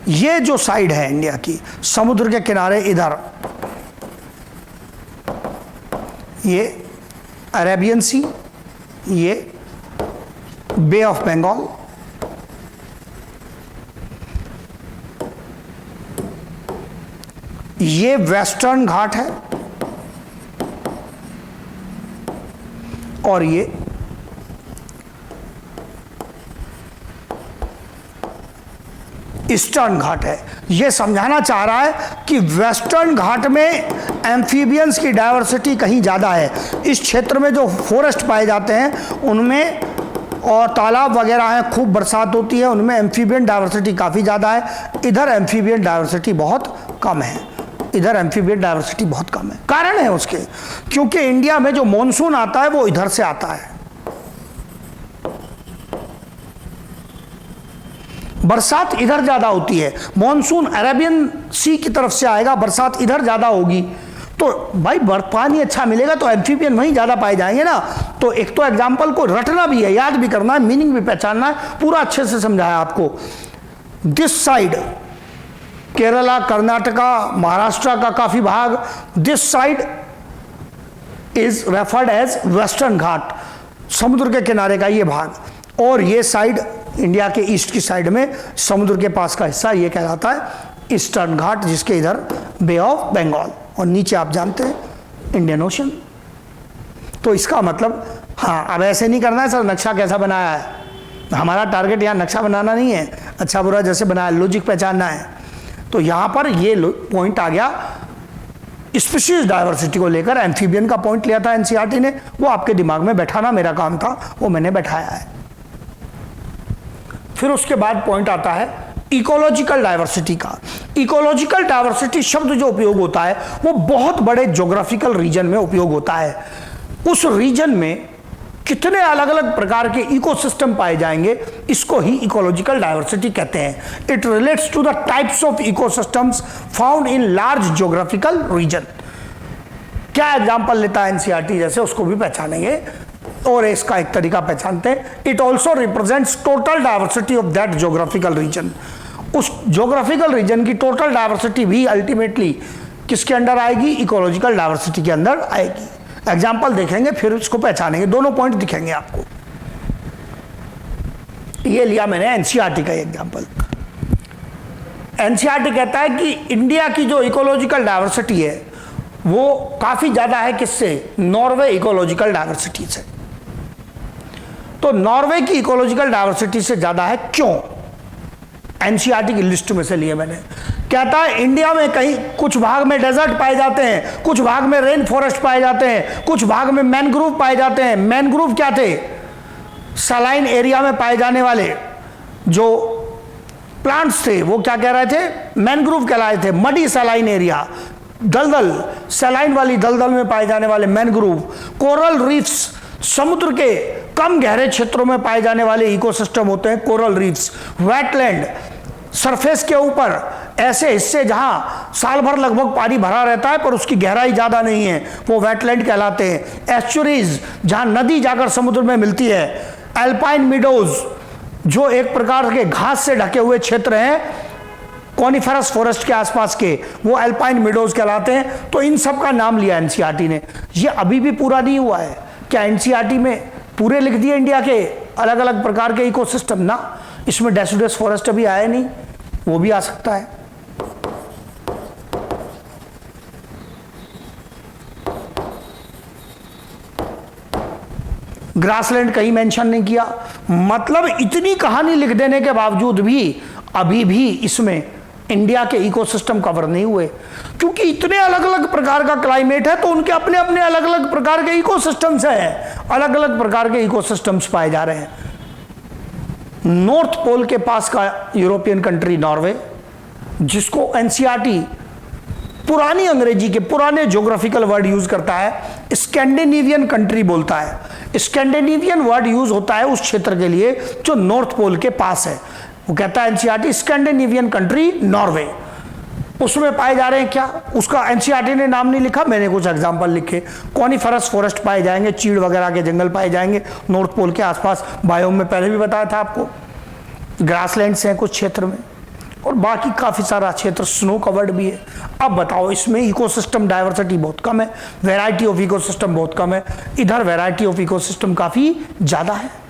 ये जो साइड है इंडिया की समुद्र के किनारे इधर, ये अरेबियन सी, ये बे ऑफ बंगाल, ये वेस्टर्न घाट है और ये ईस्टर्न घाट है। ये समझाना चाह रहा है कि वेस्टर्न घाट में एम्फीबियंस की डाइवर्सिटी कहीं ज़्यादा है। इस क्षेत्र में जो फॉरेस्ट पाए जाते हैं उनमें और तालाब वगैरह हैं, खूब बरसात होती है, उनमें एम्फीबियन डाइवर्सिटी काफ़ी ज़्यादा है। इधर एम्फीबियन डाइवर्सिटी बहुत कम है, इधर एम्फीबियन डाइवर्सिटी बहुत कम है। कारण है उसके, क्योंकि इंडिया में जो मॉनसून आता है वो इधर से आता है, बरसात इधर ज़्यादा होती है। मॉनसून अरेबियन सी की तरफ से आएगा, बरसात इधर ज़्यादा होगी, तो भाई पानी अच्छा मिलेगा तो एम्फीबियन वहीं ज़्यादा पाए जाएंगे ना। तो एक तो एग्जाम्पल को रटना भी है, याद भी करना है, मीनिंग भी पहचानना है, पूरा अच्छे से समझाया आपको। दिस साइड केरला, कर्नाटका, महाराष्ट्र का काफ़ी भाग, this side is referred as western ghat, समुद्र के किनारे का ये भाग, और ये साइड इंडिया के ईस्ट की साइड में समुद्र के पास का हिस्सा ये कहलाता है ईस्टर्न घाट, जिसके इधर बे ऑफ बंगाल और नीचे आप जानते हैं इंडियन ओशन। तो इसका मतलब, हाँ अब ऐसे नहीं करना है सर नक्शा कैसा बनाया है, हमारा टारगेट यहाँ नक्शा बनाना नहीं है, अच्छा बुरा जैसे बनाया, लॉजिक पहचानना है। तो यहाँ पर ये पॉइंट आ गया स्पीशीज डाइवर्सिटी को लेकर, एम्फीबियन का पॉइंट लिया था एनसीईआरटी ने, वो आपके दिमाग में बैठाना मेरा काम था, वो मैंने बैठाया है। फिर उसके बाद पॉइंट आता है इकोलॉजिकल डाइवर्सिटी का। इकोलॉजिकल डाइवर्सिटी शब्द जो उपयोग होता है वो बहुत बड़े ज्योग्राफिकल रीजन में उपयोग होता है। उस रीजन में कितने अलग अलग प्रकार के इकोसिस्टम पाए जाएंगे, इसको ही इकोलॉजिकल डाइवर्सिटी कहते हैं। It relates to the types of ecosystems found in large geographical region. क्या एग्जांपल लेता है एनसीईआरटी, जैसे उसको भी पहचानेंगे और इसका एक तरीका पहचानते हैं। It also represents total diversity of that geographical region. उस ज्योग्राफिकल रीजन की टोटल डाइवर्सिटी भी अल्टीमेटली किसके अंडर आएगी, इकोलॉजिकल डाइवर्सिटी के अंदर आएगी। एग्जाम्पल देखेंगे फिर इसको पहचानेंगे, दोनों पॉइंट दिखेंगे आपको। ये लिया मैंने एनसीईआरटी का एग्जाम्पल। एनसीईआरटी कहता है कि इंडिया की जो इकोलॉजिकल डाइवर्सिटी है वो काफी ज्यादा है किससे, नॉर्वे इकोलॉजिकल डाइवर्सिटी से। तो नॉर्वे की इकोलॉजिकल डाइवर्सिटी से ज्यादा है, क्यों? एनसीईआरटी की लिस्ट में से लिए मैंने। कहता है इंडिया में कहीं कुछ भाग में डेजर्ट पाए जाते हैं, कुछ भाग में रेन फॉरेस्ट पाए जाते हैं, कुछ भाग में मैनग्रोव पाए जाते हैं। मैनग्रोव क्या थे, सलाइन एरिया में पाए जाने वाले जो प्लांट्स थे वो क्या कह रहे थे, मैनग्रोव कहलाए थे। मडी सलाइन एरिया, दलदल, सलाइन वाली दलदल में पाए जाने वाले मैनग्रोव। कोरल रीफ्स, समुद्र के कम गहरे क्षेत्रों में पाए जाने वाले इकोसिस्टम होते हैं कोरल रीफ्स। वेटलैंड, सरफेस के ऊपर ऐसे हिस्से जहां साल भर लगभग पानी भरा रहता है पर उसकी गहराई ज्यादा नहीं है, वो वेटलैंड कहलाते हैं। एस्चुरीज, जहां नदी जाकर समुद्र में मिलती है। एल्पाइन मीडोज, जो एक प्रकार के घास से ढके हुए क्षेत्र हैं कॉनिफेरस फॉरेस्ट के आसपास के, वो एल्पाइन मीडोज कहलाते हैं। तो इन सब का नाम लिया एनसीईआरटी ने। ये अभी भी पूरा नहीं हुआ है। क्या एनसीईआरटी में पूरे लिख दिए इंडिया के अलग अलग प्रकार के इकोसिस्टम? ना, इसमें डेसिडुअस फॉरेस्ट अभी आया नहीं, वो भी आ सकता है। ग्रासलैंड कहीं मेंशन नहीं किया। मतलब इतनी कहानी लिख देने के बावजूद भी अभी भी इसमें इंडिया के इकोसिस्टम कवर नहीं हुए, क्योंकि इतने अलग अलग प्रकार का क्लाइमेट है तो उनके अपने अपने अलग अलग प्रकार के इकोसिस्टम्स हैं, अलग अलग प्रकार के इकोसिस्टम्स पाए जा रहे हैं। नॉर्थ पोल के पास का यूरोपियन कंट्री नॉर्वे, जिसको एनसीईआरटी पुरानी अंग्रेजी के पुराने ज्योग्राफिकल वर्ड यूज करता है, स्कैंडिनेवियन कंट्री बोलता है। स्कैंडिनेवियन वर्ड यूज होता है उस क्षेत्र के लिए जो नॉर्थ पोल के पास है। वो कहता है एनसीईआरटी स्कैंडिनेवियन कंट्री नॉर्वे, उसमें पाए जा रहे हैं क्या, उसका एनसीईआरटी ने नाम नहीं लिखा, मैंने कुछ एग्जांपल लिखे। कॉनिफेरस फॉरेस्ट पाए जाएंगे, चीड़ वगैरह के जंगल पाए जाएंगे नॉर्थ पोल के आसपास। बायोम में पहले भी बताया था आपको। ग्रासलैंड्स हैं कुछ क्षेत्र में और बाकी काफी सारा क्षेत्र स्नो कवर्ड भी है। अब बताओ, इसमें इकोसिस्टम डाइवर्सिटी बहुत कम है, वैरायटी ऑफ इकोसिस्टम बहुत कम है, इधर वैरायटी ऑफ इकोसिस्टम काफी ज्यादा है।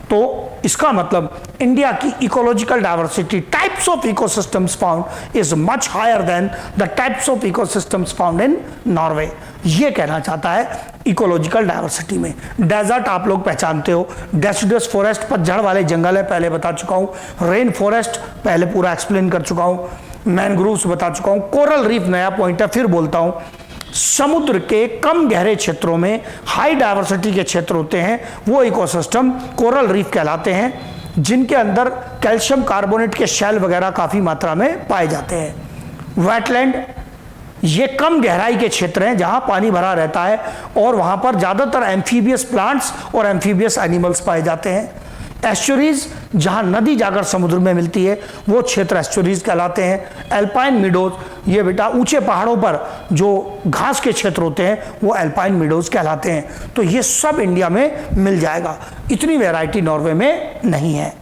तो इसका मतलब इंडिया की ecological diversity, types of ecosystems found, is much higher than the types of ecosystems found in Norway. ये कहना चाहता है इकोलॉजिकल डाइवर्सिटी में। डेजर्ट आप लोग पहचानते हो, डेसिडुअस फॉरेस्ट पतझड़ वाले जंगल है, पहले बता चुका हूं। रेन फॉरेस्ट पहले पूरा एक्सप्लेन कर चुका हूं। मैनग्रोव्स बता चुका हूं। कोरल रीफ नया पॉइंट है, फिर बोलता हूं। समुद्र के कम गहरे क्षेत्रों में हाई डाइवर्सिटी के क्षेत्र होते हैं, वो इकोसिस्टम कोरल रीफ कहलाते हैं, जिनके अंदर कैल्शियम कार्बोनेट के शेल वगैरह काफी मात्रा में पाए जाते हैं। वेटलैंड, ये कम गहराई के क्षेत्र हैं जहां पानी भरा रहता है और वहां पर ज्यादातर एम्फीबियस प्लांट्स और एम्फीबियस एनिमल्स पाए जाते हैं। एस्चुरीज, जहां नदी जाकर समुद्र में मिलती है, वो क्षेत्र एस्चुरीज कहलाते हैं। एल्पाइन मीडोज, ये बेटा ऊंचे पहाड़ों पर जो घास के क्षेत्र होते हैं वो एल्पाइन मीडोज कहलाते हैं। तो ये सब इंडिया में मिल जाएगा, इतनी वैरायटी नॉर्वे में नहीं है।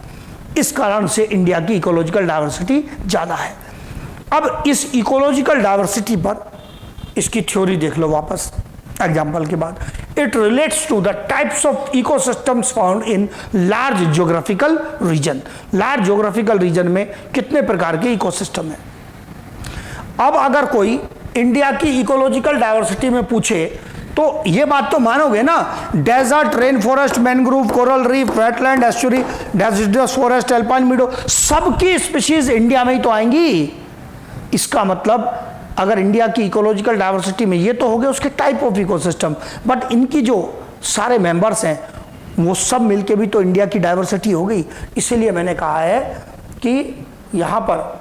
इस कारण से इंडिया की इकोलॉजिकल डाइवर्सिटी ज्यादा है। अब इस इकोलॉजिकल डाइवर्सिटी पर इसकी थ्योरी देख लो वापस एग्जाम्पल के बाद। It relates to the types of ecosystems found in large geographical region. Large geographical region में कितने प्रकार के इकोसिस्टम हैं। अब अगर कोई इंडिया की इकोलॉजिकल डाइवर्सिटी में पूछे तो ये बात तो मानोगे ना, desert, rain forest, mangrove, coral reef, wetland, estuary, deciduous forest, alpine meadow, सबकी स्पीशीज इंडिया में ही तो आएंगी। इसका मतलब अगर इंडिया की इकोलॉजिकल डाइवर्सिटी में ये तो हो गए उसके टाइप ऑफ इकोसिस्टम, बट इनकी जो सारे मेंबर्स हैं वो सब मिलके भी तो इंडिया की डाइवर्सिटी हो गई। इसीलिए मैंने कहा है कि यहां पर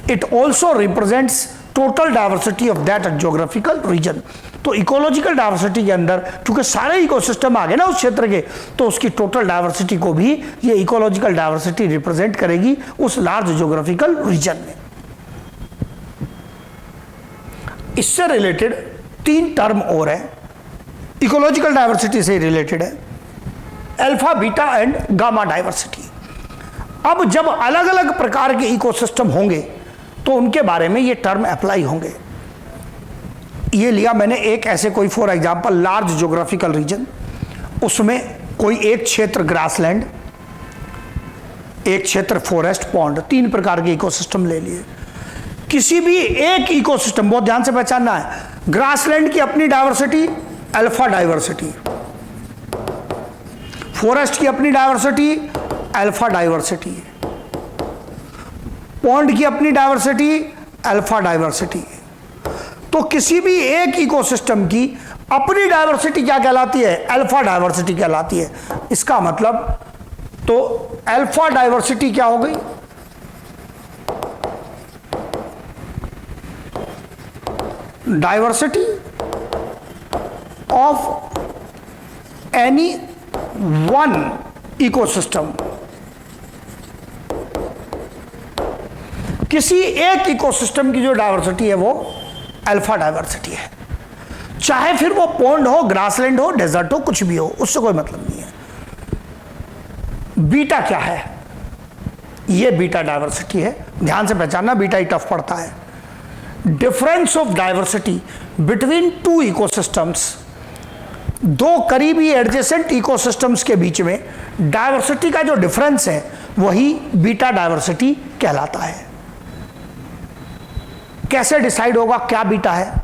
it also represents total diversity of that geographical region. तो इकोलॉजिकल डाइवर्सिटी के अंदर क्योंकि सारे इकोसिस्टम आ गए ना उस क्षेत्र के, तो उसकी टोटल डाइवर्सिटी को भी ये इकोलॉजिकल डाइवर्सिटी रिप्रेजेंट करेगी उस लार्ज ज्योग्राफिकल रीजन में। इससे रिलेटेड 3 टर्म और है, इकोलॉजिकल डाइवर्सिटी से रिलेटेड है, alpha, beta and gamma diversity. अब जब अलग अलग प्रकार के इकोसिस्टम होंगे तो उनके बारे में ये टर्म अप्लाई होंगे। ये लिया मैंने एक ऐसे कोई for example large geographical region, उसमें कोई एक क्षेत्र ग्रासलैंड, एक क्षेत्र फॉरेस्ट, पॉन्ड, 3 प्रकार के इकोसिस्टम ले लिए। किसी भी एक इकोसिस्टम, बहुत ध्यान से पहचानना है, ग्रासलैंड की अपनी डाइवर्सिटी अल्फा डाइवर्सिटी, फॉरेस्ट की अपनी डाइवर्सिटी अल्फा डाइवर्सिटी, पॉन्ड की अपनी डाइवर्सिटी अल्फा डाइवर्सिटी। तो किसी भी एक इकोसिस्टम की अपनी डाइवर्सिटी क्या कहलाती है? अल्फा डाइवर्सिटी कहलाती है। इसका मतलब तो अल्फा डाइवर्सिटी क्या हो गई? Diversity of any one ecosystem, किसी एक इकोसिस्टम की जो डाइवर्सिटी है वो अल्फा डाइवर्सिटी है। चाहे फिर वो पॉन्ड हो, ग्रासलैंड हो, डेजर्ट हो, कुछ भी हो, उससे कोई मतलब नहीं है। बीटा क्या है? ये बीटा डाइवर्सिटी है। ध्यान से पहचानना, बीटा ही टफ पड़ता है। Difference of diversity between 2 ecosystems, 2 करीबी एडजेसेंट इकोसिस्टम्स के बीच में डाइवर्सिटी का जो डिफरेंस है वही बीटा डाइवर्सिटी कहलाता है। कैसे डिसाइड होगा क्या बीटा है?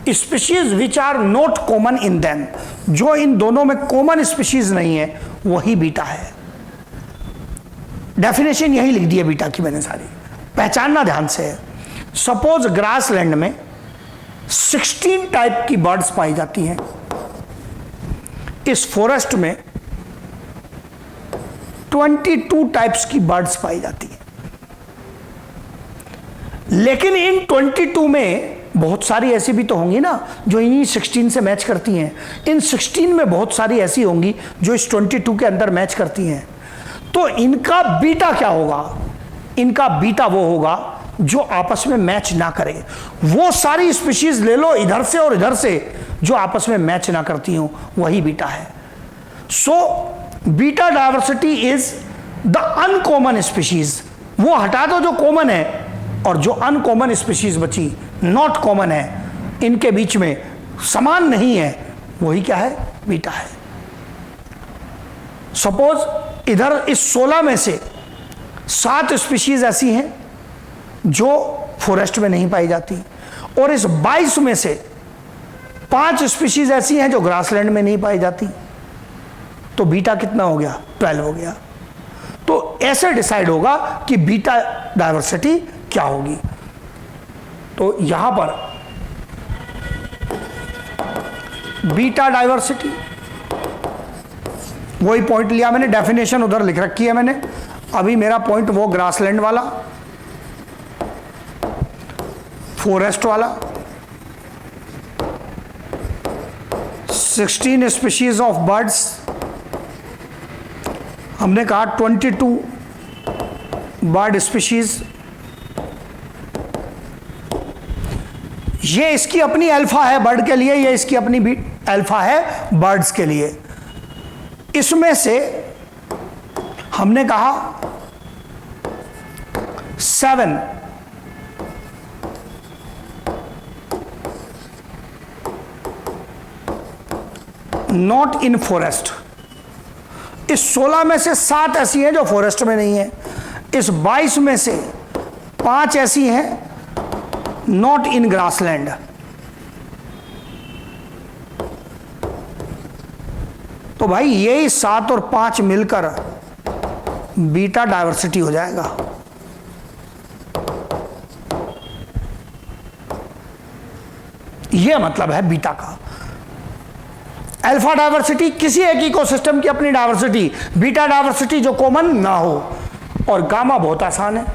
Species which are not common in them, जो इन दोनों में कॉमन स्पीशीज नहीं है वही बीटा है। डेफिनेशन यही लिख दी है बीटा की मैंने सारी, पहचानना ध्यान से। सपोज ग्रासलैंड में 16 टाइप की बर्ड्स पाई जाती हैं, इस फॉरेस्ट में 22 टाइप्स की बर्ड्स पाई जाती हैं। लेकिन इन 22 में बहुत सारी ऐसी भी तो होंगी ना जो इन्हीं 16 से मैच करती हैं। इन 16 में बहुत सारी ऐसी होंगी जो इस 22 के अंदर मैच करती हैं। तो इनका बीटा क्या होगा? इनका बीटा वो होगा जो आपस में मैच ना करे। वो सारी स्पीशीज ले लो इधर से और इधर से जो आपस में मैच ना करती हो, वही बीटा है। So beta diversity is the uncommon species. वो हटा दो जो कॉमन है, और जो अनकॉमन स्पीशीज बची, नॉट कॉमन है, इनके बीच में समान नहीं है, वही क्या है? बीटा है। सपोज इधर इस 16 में से 7 स्पीशीज ऐसी हैं जो फॉरेस्ट में नहीं पाई जाती, और इस 22 में से 5 स्पीशीज ऐसी हैं जो ग्रासलैंड में नहीं पाई जाती। तो बीटा कितना हो गया? 12 हो गया। तो ऐसे डिसाइड होगा कि बीटा डाइवर्सिटी क्या होगी। तो यहां पर बीटा डाइवर्सिटी, वही पॉइंट लिया मैंने, डेफिनेशन उधर लिख रखी है मैंने। अभी मेरा पॉइंट वो ग्रासलैंड वाला, फॉरेस्ट वाला, 16 स्पीशीज ऑफ बर्ड्स, हमने कहा 22 बर्ड स्पीशीज, ये इसकी अपनी अल्फा है बर्ड के लिए, ये इसकी अपनी भी अल्फा है बर्ड्स के लिए। इसमें से हमने कहा 7 नॉट इन फॉरेस्ट। इस 16 में से 7 ऐसी हैं जो फॉरेस्ट में नहीं है। इस 22 में से 5 ऐसी हैं नॉट इन ग्रासलैंड। तो भाई यही 7 और 5 मिलकर बीटा डाइवर्सिटी हो जाएगा। यह मतलब है बीटा का। अल्फा डाइवर्सिटी किसी एक इकोसिस्टम की अपनी डाइवर्सिटी, बीटा डाइवर्सिटी जो कॉमन ना हो। और गामा बहुत आसान है।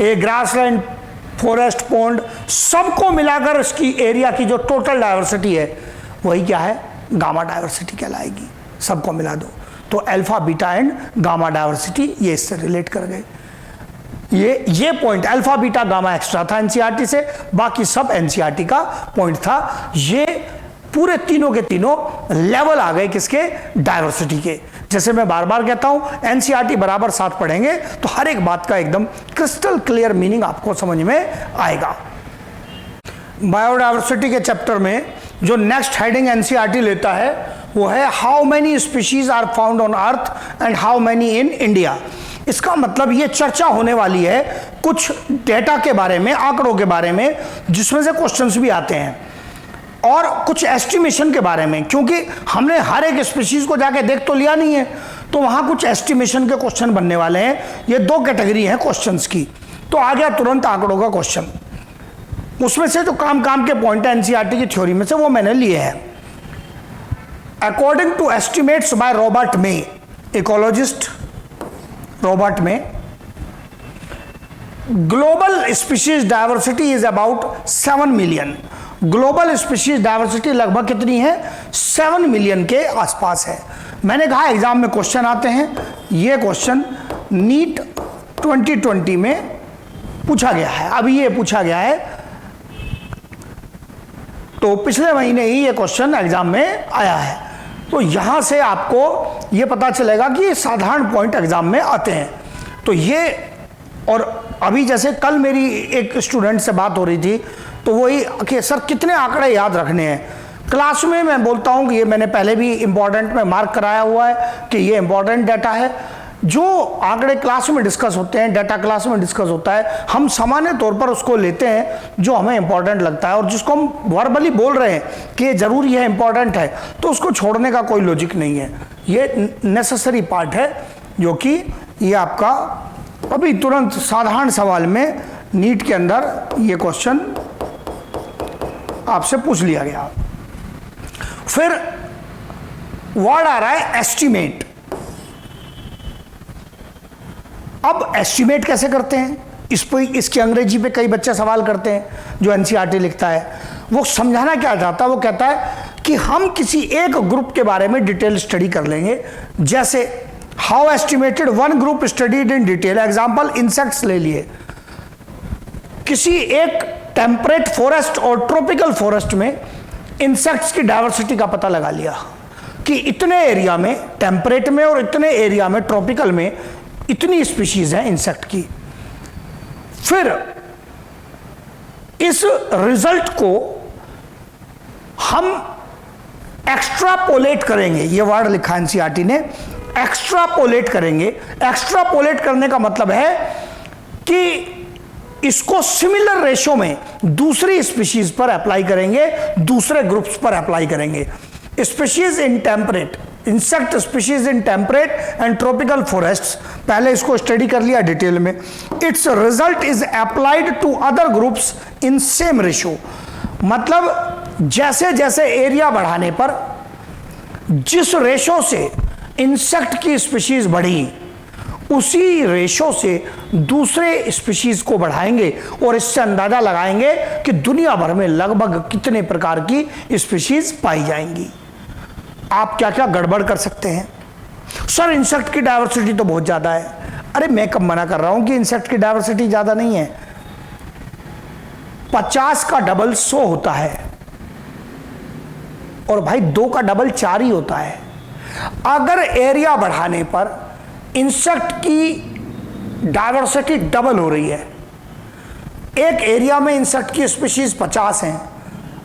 एक ग्रासलैंड फॉरेस्ट, पॉन्ड, सबको मिलाकर इसकी एरिया की जो टोटल डाइवर्सिटी है वही क्या है, गामा डाइवर्सिटी कहलाएगी। सबको मिला दो तो alpha, beta and gamma diversity ये इससे रिलेट कर गए। ये point alpha, beta, gamma extra था एनसीईआरटी से, बाकी सब एनसीईआरटी का पॉइंट था। ये पूरे तीनों के तीनों लेवल आ गए किसके, डाइवर्सिटी के। जैसे मैं बार बार कहता हूं एनसीईआरटी बराबर साथ पढ़ेंगे तो हर एक बात का एकदम क्रिस्टल क्लियर मीनिंग आपको समझ में आएगा। बायोडाइवर्सिटी के चैप्टर में जो नेक्स्ट हेडिंग एनसीईआरटी लेता है वो है how many species are found on earth and how many in India. इसका मतलब ये चर्चा होने वाली है कुछ डेटा के बारे में, आंकड़ों के बारे में, जिसमें से क्वेश्चंस भी आते हैं, और कुछ एस्टिमेशन के बारे में, क्योंकि हमने हर एक स्पीशीज को जाके देख तो लिया नहीं है, तो वहां कुछ एस्टिमेशन के क्वेश्चन बनने वाले हैं। ये दो कैटेगरी है क्वेश्चंस की। तो आ गया तुरंत आंकड़ों का क्वेश्चन। उसमें से जो काम के पॉइंट है एनसीईआरटी की थ्योरी में से वो मैंने लिए हैं। According to estimates by Robert May, ecologist Robert May, global species diversity is about 7 million. Global species diversity लगभग कितनी है, 7 मिलियन के आसपास है। मैंने कहा एग्जाम में क्वेश्चन आते हैं, ये क्वेश्चन नीट 2020 में पूछा गया है। अभी ये पूछा गया है, तो पिछले महीने ही ये क्वेश्चन एग्जाम में आया है। तो यहां से आपको ये पता चलेगा कि साधारण पॉइंट एग्जाम में आते हैं। तो ये, और अभी जैसे कल मेरी एक स्टूडेंट से बात हो रही थी, तो वही कि सर कितने आंकड़े याद रखने हैं। क्लास में मैं बोलता हूं कि ये मैंने पहले भी इंपॉर्टेंट में मार्क कराया हुआ है कि ये इंपॉर्टेंट डाटा है। जो आंकड़े क्लास में डिस्कस होते हैं, डाटा क्लास में डिस्कस होता है, हम सामान्य तौर पर उसको लेते हैं जो हमें इंपॉर्टेंट लगता है, और जिसको हम वर्बली बोल रहे हैं कि ये जरूरी है, इंपॉर्टेंट है, तो उसको छोड़ने का कोई लॉजिक नहीं है। ये नेसेसरी पार्ट है, जो कि ये आपका अभी तुरंत साधारण सवाल में नीट के अंदर ये क्वेश्चन आपसे पूछ लिया गया। फिर वर्ड आ रहा है एस्टिमेट। अब एस्टिमेट कैसे करते हैं, इस पर इसकी अंग्रेजी पे कई बच्चे सवाल करते हैं। जो एनसीईआरटी लिखता है वो समझाना क्या चाहता है, वो कहता है कि हम किसी एक ग्रुप के बारे में डिटेल स्टडी कर लेंगे। जैसे how estimated one group studied in detail, example insects ले लिए। किसी एक टेम्परेट फॉरेस्ट और ट्रॉपिकल फॉरेस्ट में इंसेक्ट्स की डाइवर्सिटी का पता लगा लिया कि इतने एरिया में टेम्परेट में और इतने एरिया में ट्रॉपिकल में इतनी स्पीशीज हैं इंसेक्ट की। फिर इस रिजल्ट को हम एक्स्ट्रापोलेट करेंगे, ये वर्ड लिखा एनसीईआरटी ने, एक्स्ट्रापोलेट करेंगे। एक्स्ट्रापोलेट करने का मतलब है कि इसको सिमिलर रेशो में दूसरी स्पीशीज पर अप्लाई करेंगे, दूसरे ग्रुप्स पर अप्लाई करेंगे। Species in temperate, insect species in temperate and tropical forests, पहले इसको स्टडी कर लिया डिटेल में। It's result is applied to other groups in same ratio. मतलब जैसे जैसे एरिया बढ़ाने पर जिस रेशो से इंसेक्ट की स्पीशीज बढ़ी, उसी रेशो से दूसरे स्पीशीज को बढ़ाएंगे, और इससे अंदाजा लगाएंगे कि दुनिया भर में लगभग कितने प्रकार की स्पीशीज पाई जाएंगी। आप क्या क्या गड़बड़ कर सकते हैं। सर इंसेक्ट की डाइवर्सिटी तो बहुत ज्यादा है। अरे मैं कब मना कर रहा हूं कि इंसेक्ट की डाइवर्सिटी ज्यादा नहीं है। 50 का डबल 100 होता है, और भाई 2 का डबल 4 ही होता है। अगर एरिया बढ़ाने पर इंसेक्ट की डाइवर्सिटी डबल हो रही है, एक एरिया में इंसेक्ट की स्पीशीज 50 हैं,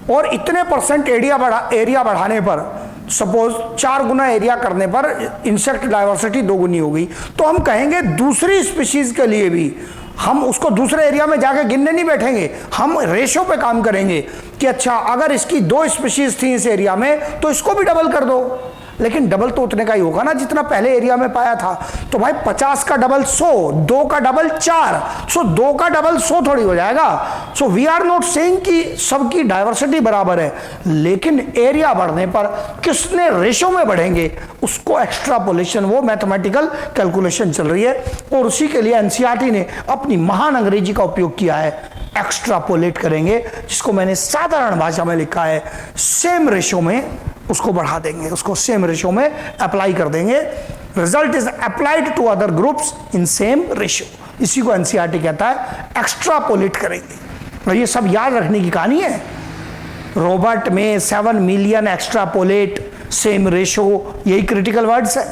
और इतने परसेंट एरिया बढ़ाने पर सपोज 4 गुना एरिया करने पर इंसेक्ट डाइवर्सिटी 2 गुनी हो गई, तो हम कहेंगे दूसरी स्पीशीज के लिए भी हम उसको दूसरे एरिया में जाके गिनने नहीं बैठेंगे, हम रेशो पे काम करेंगे कि अच्छा अगर इसकी 2 स्पीशीज थी इस एरिया में तो इसको भी डबल कर दो। लेकिन डबल तो उतने का ही होगा ना जितना पहले एरिया में पाया था। तो भाई 50 का डबल 100, 2 का डबल 4, सो 2 का डबल 100 थोड़ी हो जाएगा। So we are not saying कि सबकी डाइवर्सिटी बराबर है, लेकिन एरिया बढ़ने पर किसने रेशो में बढ़ेंगे उसको एक्स्ट्रापोलेशन, वो मैथमेटिकल कैलकुलेशन चल रही है, और उसी के लिए एनसीईआरटी ने अपनी महान अंग्रेजी का उपयोग किया है। एक्स्ट्रापोलेट करेंगे, जिसको मैंने साधारण भाषा में लिखा है सेम रेशियो में उसको बढ़ा देंगे, उसको सेम रेशियो में अप्लाई कर देंगे। Result is applied to other groups in same ratio, इसी को एनसीईआरटी कहता है एक्स्ट्रापोलेट करेंगे। और ये सब याद रखने की कहानी है। रॉबर्ट में 7 मिलियन, एक्स्ट्रापोलेट, सेम रेशियो, यही क्रिटिकल वर्ड्स है।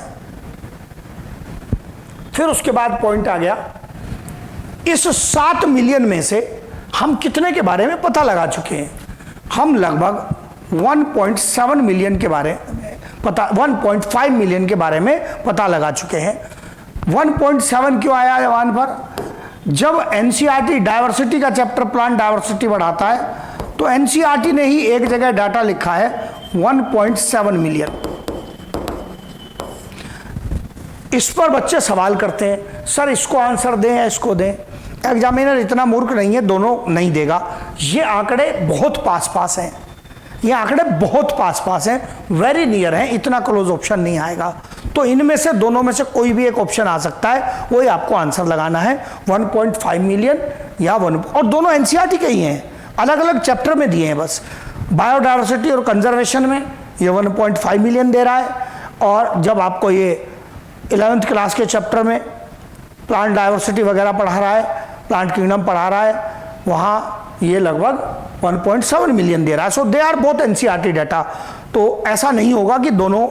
फिर उसके बाद पॉइंट आ गया, इस 7 मिलियन में से हम कितने के बारे में पता लगा चुके हैं? हम लगभग 1.7 मिलियन के बारे में 1.5 मिलियन के बारे में पता लगा चुके हैं। 1.7 क्यों आया जवान पर? जब एनसीईआरटी डायवर्सिटी का चैप्टर प्लांट डायवर्सिटी बढ़ाता है तो एनसीईआरटी ने ही एक जगह डाटा लिखा है 1.7 मिलियन। इस पर बच्चे सवाल करते हैं, सर इसको आंसर दें या इसको दें। एग्जामिनर इतना मूर्ख नहीं है, दोनों नहीं देगा। ये आंकड़े बहुत पास पास हैं, ये आंकड़े बहुत पास पास हैं, वेरी नियर हैं, इतना क्लोज ऑप्शन नहीं आएगा। तो इनमें से दोनों में से कोई भी एक ऑप्शन आ सकता है, वही आपको आंसर लगाना है। 1.5 मिलियन या 1, और दोनों एनसीईआरटी के ही हैं, अलग अलग चैप्टर में दिए हैं। बस बायोडायवर्सिटी और कंजर्वेशन में ये 1.5 मिलियन दे रहा है, और जब आपको ये 11th क्लास के चैप्टर में प्लांट डायवर्सिटी वगैरह पढ़ा रहा है, प्लांट किंगडम पढ़ा रहा है, वहाँ ये लगभग 1.7 मिलियन दे रहा है। So they are both NCERT data. तो ऐसा नहीं होगा कि दोनों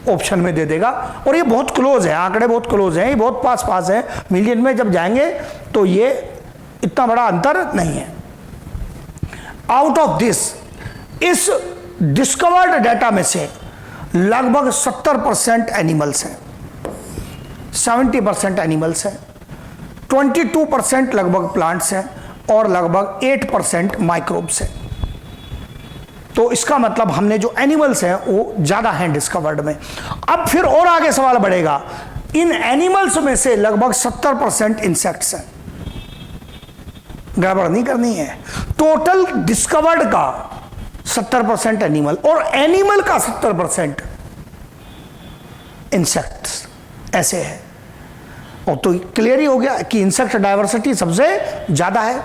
ऑप्शन में दे देगा, और ये बहुत क्लोज है, आंकड़े बहुत क्लोज हैं, ये बहुत पास पास हैं। मिलियन में जब जाएंगे तो ये इतना बड़ा अंतर नहीं है। आउट ऑफ दिस, इस डिस्कवर्ड डाटा में से लगभग 70% एनिमल्स हैं, 70% एनिमल्स हैं, 22% लगभग प्लांट्स हैं, और लगभग 8% माइक्रोब्स हैं। तो इसका मतलब हमने जो एनिमल्स हैं वो ज्यादा हैं डिस्कवर्ड में। अब फिर और आगे सवाल बढ़ेगा, इन एनिमल्स में से लगभग 70% इंसेक्ट्स हैं। गड़बड़ नहीं करनी है। टोटल डिस्कवर्ड का 70% एनिमल, और एनिमल का 70% इंसेक्ट्स, ऐसे है। और तो क्लियर ही हो गया कि इंसेक्ट डायवर्सिटी सबसे ज्यादा है।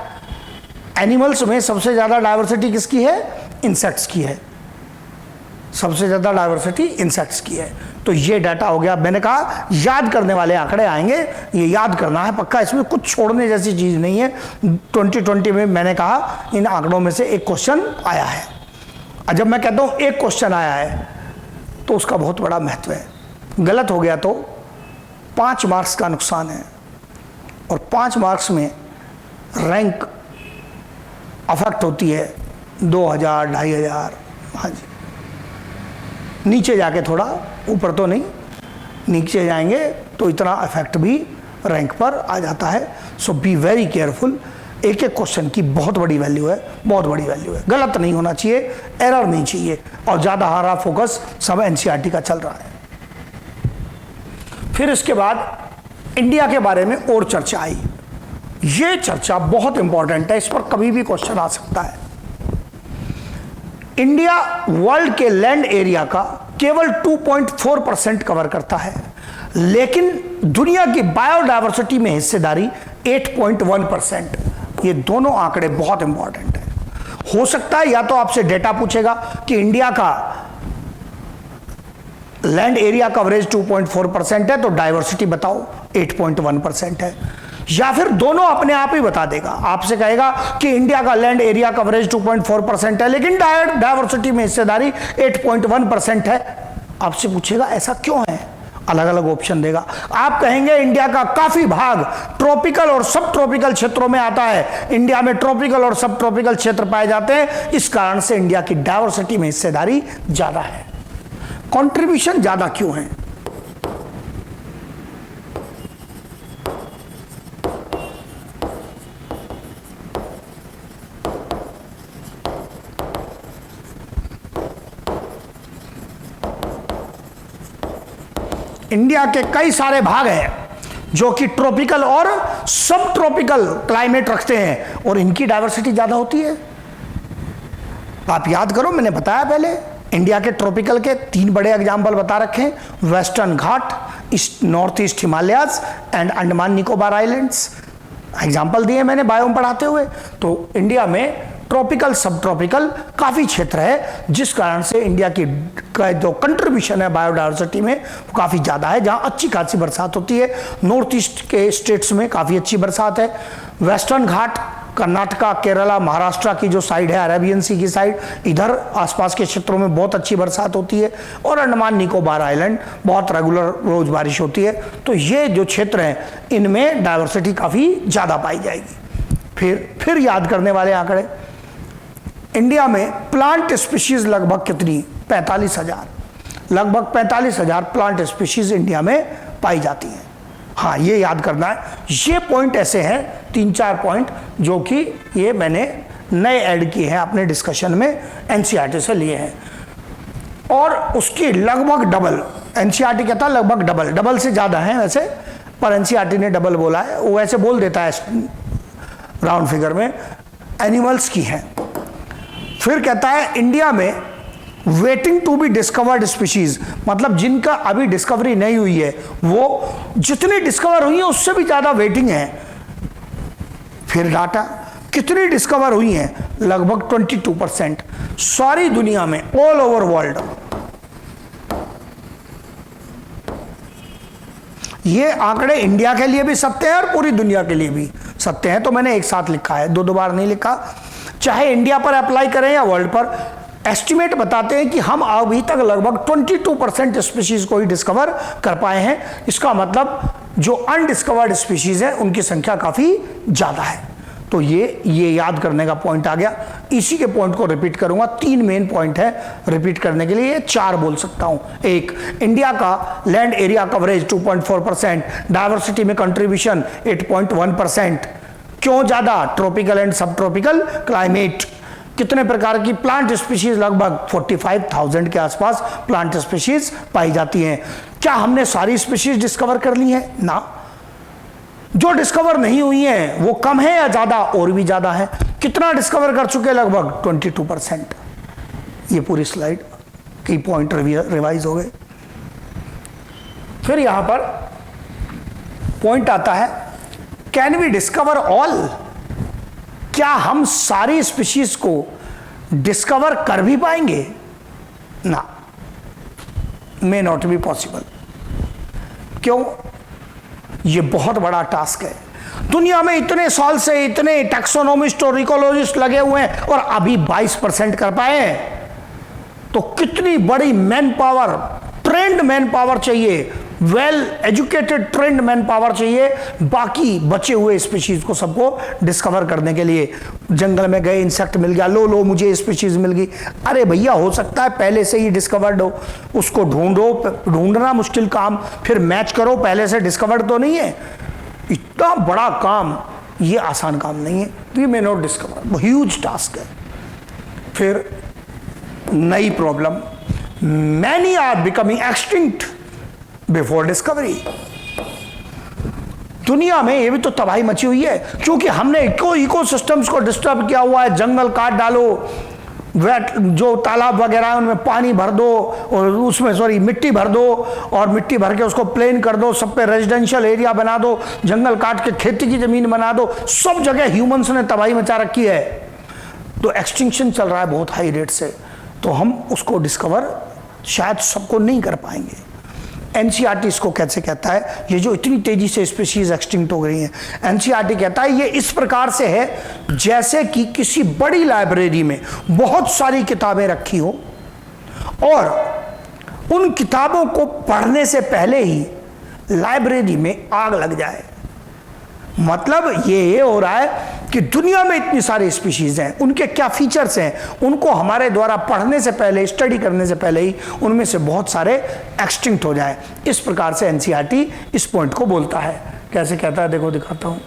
एनिमल्स में सबसे ज्यादा डायवर्सिटी किसकी है? इंसेक्ट्स की है। सबसे ज्यादा डायवर्सिटी इंसेक्ट्स की है। तो ये डाटा हो गया। मैंने कहा याद करने वाले आंकड़े आएंगे, ये याद करना है पक्का, इसमें कुछ छोड़ने जैसी चीज नहीं है। 2020 में मैंने कहा इन आंकड़ों में से एक क्वेश्चन आया है। और जब मैं कहता हूं एक क्वेश्चन आया है तो उसका बहुत बड़ा महत्व है। गलत हो गया तो 5 मार्क्स का नुकसान है, और 5 मार्क्स में रैंक अफेक्ट होती है 2000, 2500। हाँ जी, नीचे जाके थोड़ा, ऊपर तो नहीं, नीचे जाएंगे तो इतना इफेक्ट भी रैंक पर आ जाता है। सो बी वेरी केयरफुल। एक एक क्वेश्चन की बहुत बड़ी वैल्यू है, बहुत बड़ी वैल्यू है। गलत नहीं होना चाहिए, एरर नहीं चाहिए, और ज़्यादा हारा फोकस सब एनसीईआरटी का चल रहा है। फिर इसके बाद इंडिया के बारे में और चर्चा आई। ये चर्चा बहुत इंपॉर्टेंट है, इस पर कभी भी क्वेश्चन आ सकता है। इंडिया वर्ल्ड के लैंड एरिया का केवल 2.4% कवर करता है, लेकिन दुनिया की बायोडायवर्सिटी में हिस्सेदारी 8.1%। ये दोनों आंकड़े बहुत इंपॉर्टेंट है। हो सकता है या तो आपसे डेटा पूछेगा कि इंडिया का लैंड एरिया कवरेज 2.4% है, तो डायवर्सिटी बताओ, 8.1% है, या फिर दोनों अपने आप ही बता देगा। आपसे कहेगा कि इंडिया का लैंड एरिया कवरेज 2.4% है, लेकिन डायवर्सिटी में हिस्सेदारी 8.1% है। आपसे पूछेगा ऐसा क्यों है, अलग अलग ऑप्शन देगा। आप कहेंगे इंडिया का काफी भाग ट्रॉपिकल और सब ट्रॉपिकल क्षेत्रों में आता है, इंडिया में ट्रॉपिकल और सब ट्रॉपिकल क्षेत्र पाए जाते हैं, इस कारण से इंडिया की डायवर्सिटी में हिस्सेदारी ज्यादा है। कंट्रीब्यूशन ज्यादा क्यों है? इंडिया के कई सारे भाग हैं जो कि ट्रॉपिकल और सब ट्रॉपिकल क्लाइमेट रखते हैं, और इनकी डायवर्सिटी ज्यादा होती है। आप याद करो, मैंने बताया पहले, इंडिया के ट्रॉपिकल के 3 बड़े एग्जाम्पल बता रखे हैं, western Ghat, north east Himalayas and Andaman Nicobar islands. Example दिए मैंने बायोम पढ़ाते हुए। तो इंडिया में ट्रॉपिकल सब ट्रॉपिकल काफ़ी क्षेत्र है, जिस कारण से इंडिया की का जो कंट्रीब्यूशन है बायोडाइवर्सिटी में वो काफ़ी ज़्यादा है, जहाँ अच्छी खासी बरसात होती है। नॉर्थ ईस्ट के स्टेट्स में काफ़ी अच्छी बरसात है। वेस्टर्न घाट कर्नाटका, केरला, महाराष्ट्र की जो साइड है, अरेबियन सी की साइड, इधर आसपास के क्षेत्रों में बहुत अच्छी बरसात होती है। और अंडमान निकोबार आइलैंड बहुत रेगुलर रोज बारिश होती है। तो ये जो क्षेत्र हैं इनमें डाइवर्सिटी काफ़ी ज़्यादा पाई जाएगी। फिर याद करने वाले आंकड़े, इंडिया में प्लांट स्पीशीज लगभग कितनी? 45,000, लगभग 45,000 प्लांट स्पीशीज इंडिया में पाई जाती हैं। हाँ, ये याद करना है। ये पॉइंट ऐसे हैं 3-4 पॉइंट जो कि ये मैंने नए ऐड किए हैं अपने डिस्कशन में, एनसीईआरटी से लिए हैं। और उसकी लगभग डबल, एनसीईआरटी कहता है लगभग डबल, डबल से ज़्यादा है वैसे, पर एनसीईआरटी ने डबल बोला है, वो ऐसे बोल देता है राउंड फिगर में, एनिमल्स की हैं। फिर कहता है इंडिया में waiting to be discovered species, मतलब जिनका अभी डिस्कवरी नहीं हुई है, वो जितनी डिस्कवर हुई है उससे भी ज्यादा वेटिंग है। फिर डाटा कितनी डिस्कवर हुई है? लगभग 22% सारी दुनिया में, ऑल ओवर वर्ल्ड। ये आंकड़े इंडिया के लिए भी सत्य है और पूरी दुनिया के लिए भी सत्य है, तो मैंने एक साथ लिखा है, दो बार नहीं लिखा। चाहे इंडिया पर अप्लाई करें या वर्ल्ड पर, एस्टिमेट बताते हैं कि हम अभी तक लगभग 22% स्पीशीज को ही डिस्कवर कर पाए हैं। इसका मतलब जो अनडिस्कवर्ड स्पीशीज है उनकी संख्या काफी ज्यादा है। तो ये याद करने का पॉइंट आ गया। इसी के पॉइंट को रिपीट करूंगा, 3 मेन पॉइंट है रिपीट करने के लिए, 4 बोल सकता हूं। एक, इंडिया का लैंड एरिया कवरेज 2.4%, डाइवर्सिटी में कंट्रीब्यूशन 8.1%। क्यों ज्यादा? ट्रॉपिकल एंड सब ट्रॉपिकल क्लाइमेट। कितने प्रकार की प्लांट स्पीशीज? लगभग 45,000 के आसपास प्लांट स्पीशीज पाई जाती हैं। क्या हमने सारी स्पीशीज डिस्कवर कर ली हैं? ना। जो डिस्कवर नहीं हुई हैं वो कम है या ज्यादा? और भी ज्यादा है। कितना डिस्कवर कर चुके? लगभग 22%। ये पूरी स्लाइड की पॉइंट रिवाइज हो गए। फिर यहां पर पॉइंट आता है, कैन वी डिस्कवर ऑल? क्या हम सारी स्पीशीज को डिस्कवर कर भी पाएंगे? ना, मे नॉट बी पॉसिबल। क्यों? ये बहुत बड़ा टास्क है। दुनिया में इतने साल से इतने टैक्सोनोमिस्ट और इकोलॉजिस्ट लगे हुए हैं और अभी 22% कर पाए हैं। तो कितनी बड़ी man power, trained man power चाहिए, well educated trained man power चाहिए बाकी बचे हुए स्पीशीज को सबको डिस्कवर करने के लिए। जंगल में गए, इंसेक्ट मिल गया, लो मुझे स्पीशीज मिल गई। अरे भैया, हो सकता है पहले से ही डिस्कवर्ड हो, उसको ढूंढो, ढूंढना मुश्किल काम, फिर मैच करो, पहले से डिस्कवर्ड तो नहीं है। इतना बड़ा काम, ये आसान काम नहीं है। We may not discover, huge task है। फिर नई problem, many are becoming extinct before discovery. दुनिया में ये भी तो तबाही मची हुई है क्योंकि हमने इकोसिस्टम्स को डिस्टर्ब किया हुआ है। जंगल काट डालो, वेट जो तालाब वगैरह है उनमें पानी भर दो और उसमें मिट्टी भर दो और मिट्टी भर के उसको प्लेन कर दो, सब पे रेजिडेंशियल एरिया बना दो, जंगल काट के खेती की जमीन बना दो, सब जगह ह्यूमंस ने तबाही मचा रखी है। तो एक्सटिंक्शन चल रहा है बहुत हाई रेट से, तो हम उसको डिस्कवर शायद सबको नहीं कर पाएंगे। एनसीईआरटी इसको कैसे कहता है, ये जो इतनी तेजी से स्पीशीज एक्सटिंक्ट हो गई हैं, एनसीईआरटी कहता है ये इस प्रकार से है जैसे कि किसी बड़ी लाइब्रेरी में बहुत सारी किताबें रखी हो और उन किताबों को पढ़ने से पहले ही लाइब्रेरी में आग लग जाए। मतलब ये हो रहा है कि दुनिया में इतनी सारी स्पीशीज हैं, उनके क्या फीचर्स हैं, उनको हमारे द्वारा पढ़ने से पहले, स्टडी करने से पहले ही उनमें से बहुत सारे एक्सटिंक्ट हो जाएं। इस प्रकार से एनसीईआरटी इस पॉइंट को बोलता है। कैसे कहता है देखो, दिखाता हूं।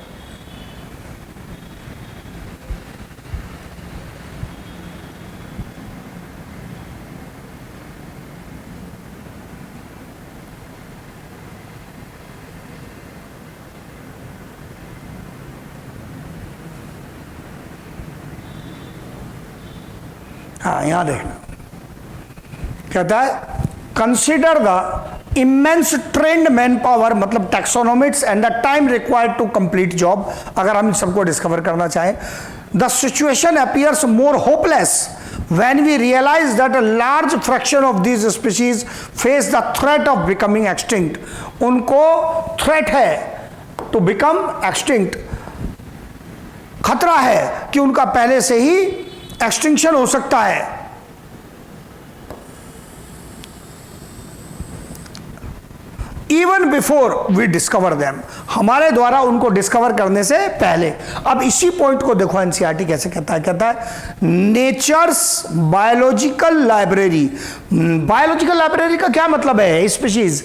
हाँ, यहां देखना, कहता है consider the immense trained man power मतलब taxonomics and the time required to complete job, अगर हम इन सबको डिस्कवर करना चाहें। The situation appears more hopeless when we realize that a large fraction of these species face the threat of becoming extinct, उनको threat है to become extinct, खतरा है कि उनका पहले से ही extinction हो सकता है। Even before we discover them, हमारे द्वारा उनको डिस्कवर करने से पहले। अब इसी पॉइंट को देखो एनसीईआरटी कैसे कहता है nature's biological library. Biological library का क्या मतलब है? स्पीशीज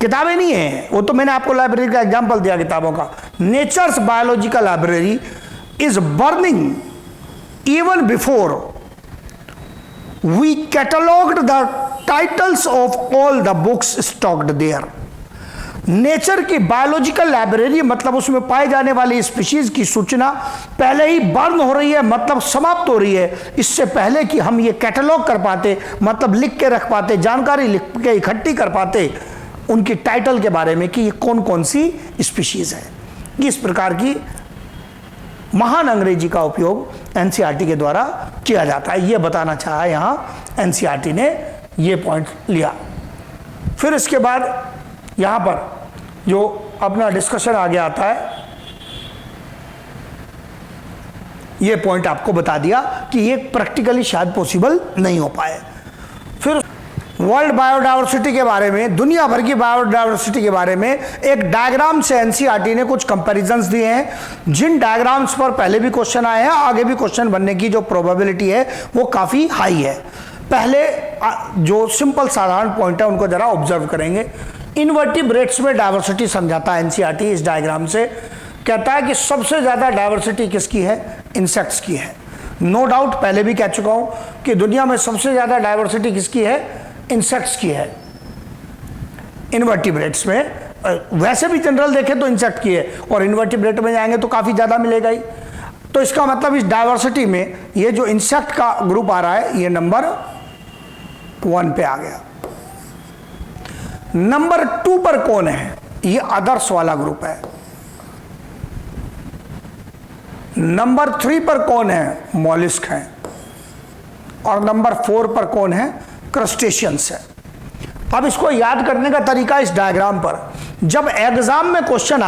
किताबें नहीं है, वो तो मैंने आपको लाइब्रेरी का एग्जांपल दिया किताबों का। Nature's biological library is burning even before we catalogued the titles of all the books stocked there. Nature की बायोलॉजिकल लाइब्रेरी मतलब उसमें पाए जाने वाली स्पीशीज की सूचना पहले ही बर्न हो रही है, मतलब समाप्त हो रही है, इससे पहले कि हम ये कैटलॉग कर पाते, मतलब लिख के रख पाते, जानकारी लिख के इकट्ठी कर पाते उनकी टाइटल के बारे में कि ये कौन कौन सी स्पीशीज है। इस प्रकार की महान अंग्रेजी का उपयोग एनसीईआरटी के द्वारा किया जाता है, ये बताना चाहा यहां एनसीईआरटी ने ये पॉइंट लिया। फिर इसके बाद यहां पर जो अपना डिस्कशन आगे आता है, ये पॉइंट आपको बता दिया कि ये प्रैक्टिकली शायद पॉसिबल नहीं हो पाए। फिर वर्ल्ड बायोडायवर्सिटी के बारे में, दुनिया भर की बायोडायवर्सिटी के बारे में एक डायग्राम से एनसीईआरटी ने कुछ कंपैरिजंस दिए हैं, जिन डायग्राम्स पर पहले भी क्वेश्चन आए हैं, आगे भी क्वेश्चन बनने की जो प्रोबेबिलिटी है वो काफी हाई है। पहले जो सिंपल साधारण पॉइंट है उनको जरा ऑब्जर्व करेंगे। इनवर्टिब्रेट्स में डायवर्सिटी समझाता है एनसीईआरटी इस डायग्राम से, कहता है कि सबसे ज्यादा डायवर्सिटी किसकी है? इंसेक्ट्स की है। नो डाउट पहले भी कह चुका हूं कि दुनिया में सबसे ज्यादा डायवर्सिटी किसकी है? इंसेक्ट्स की है इनवर्टिब्रेट्स में। वैसे भी जनरल देखें तो इंसेक्ट की है, और इनवर्टिब्रेट में जाएंगे तो काफी ज्यादा मिलेगा ही। तो इसका मतलब इस डायवर्सिटी में ये जो इंसेक्ट का ग्रुप आ रहा है ये नंबर 1 पे आ गया। नंबर 2 पर कौन है? ये अदर्स वाला ग्रुप है। नंबर 3 पर कौन है? मॉलिस्क है। और नंबर 4 पर कौन है? क्रस्टेशियंस है। अब इसको याद करने का तरीका इस डायग्राम पर, जब एग्जाम में क्वेश्चन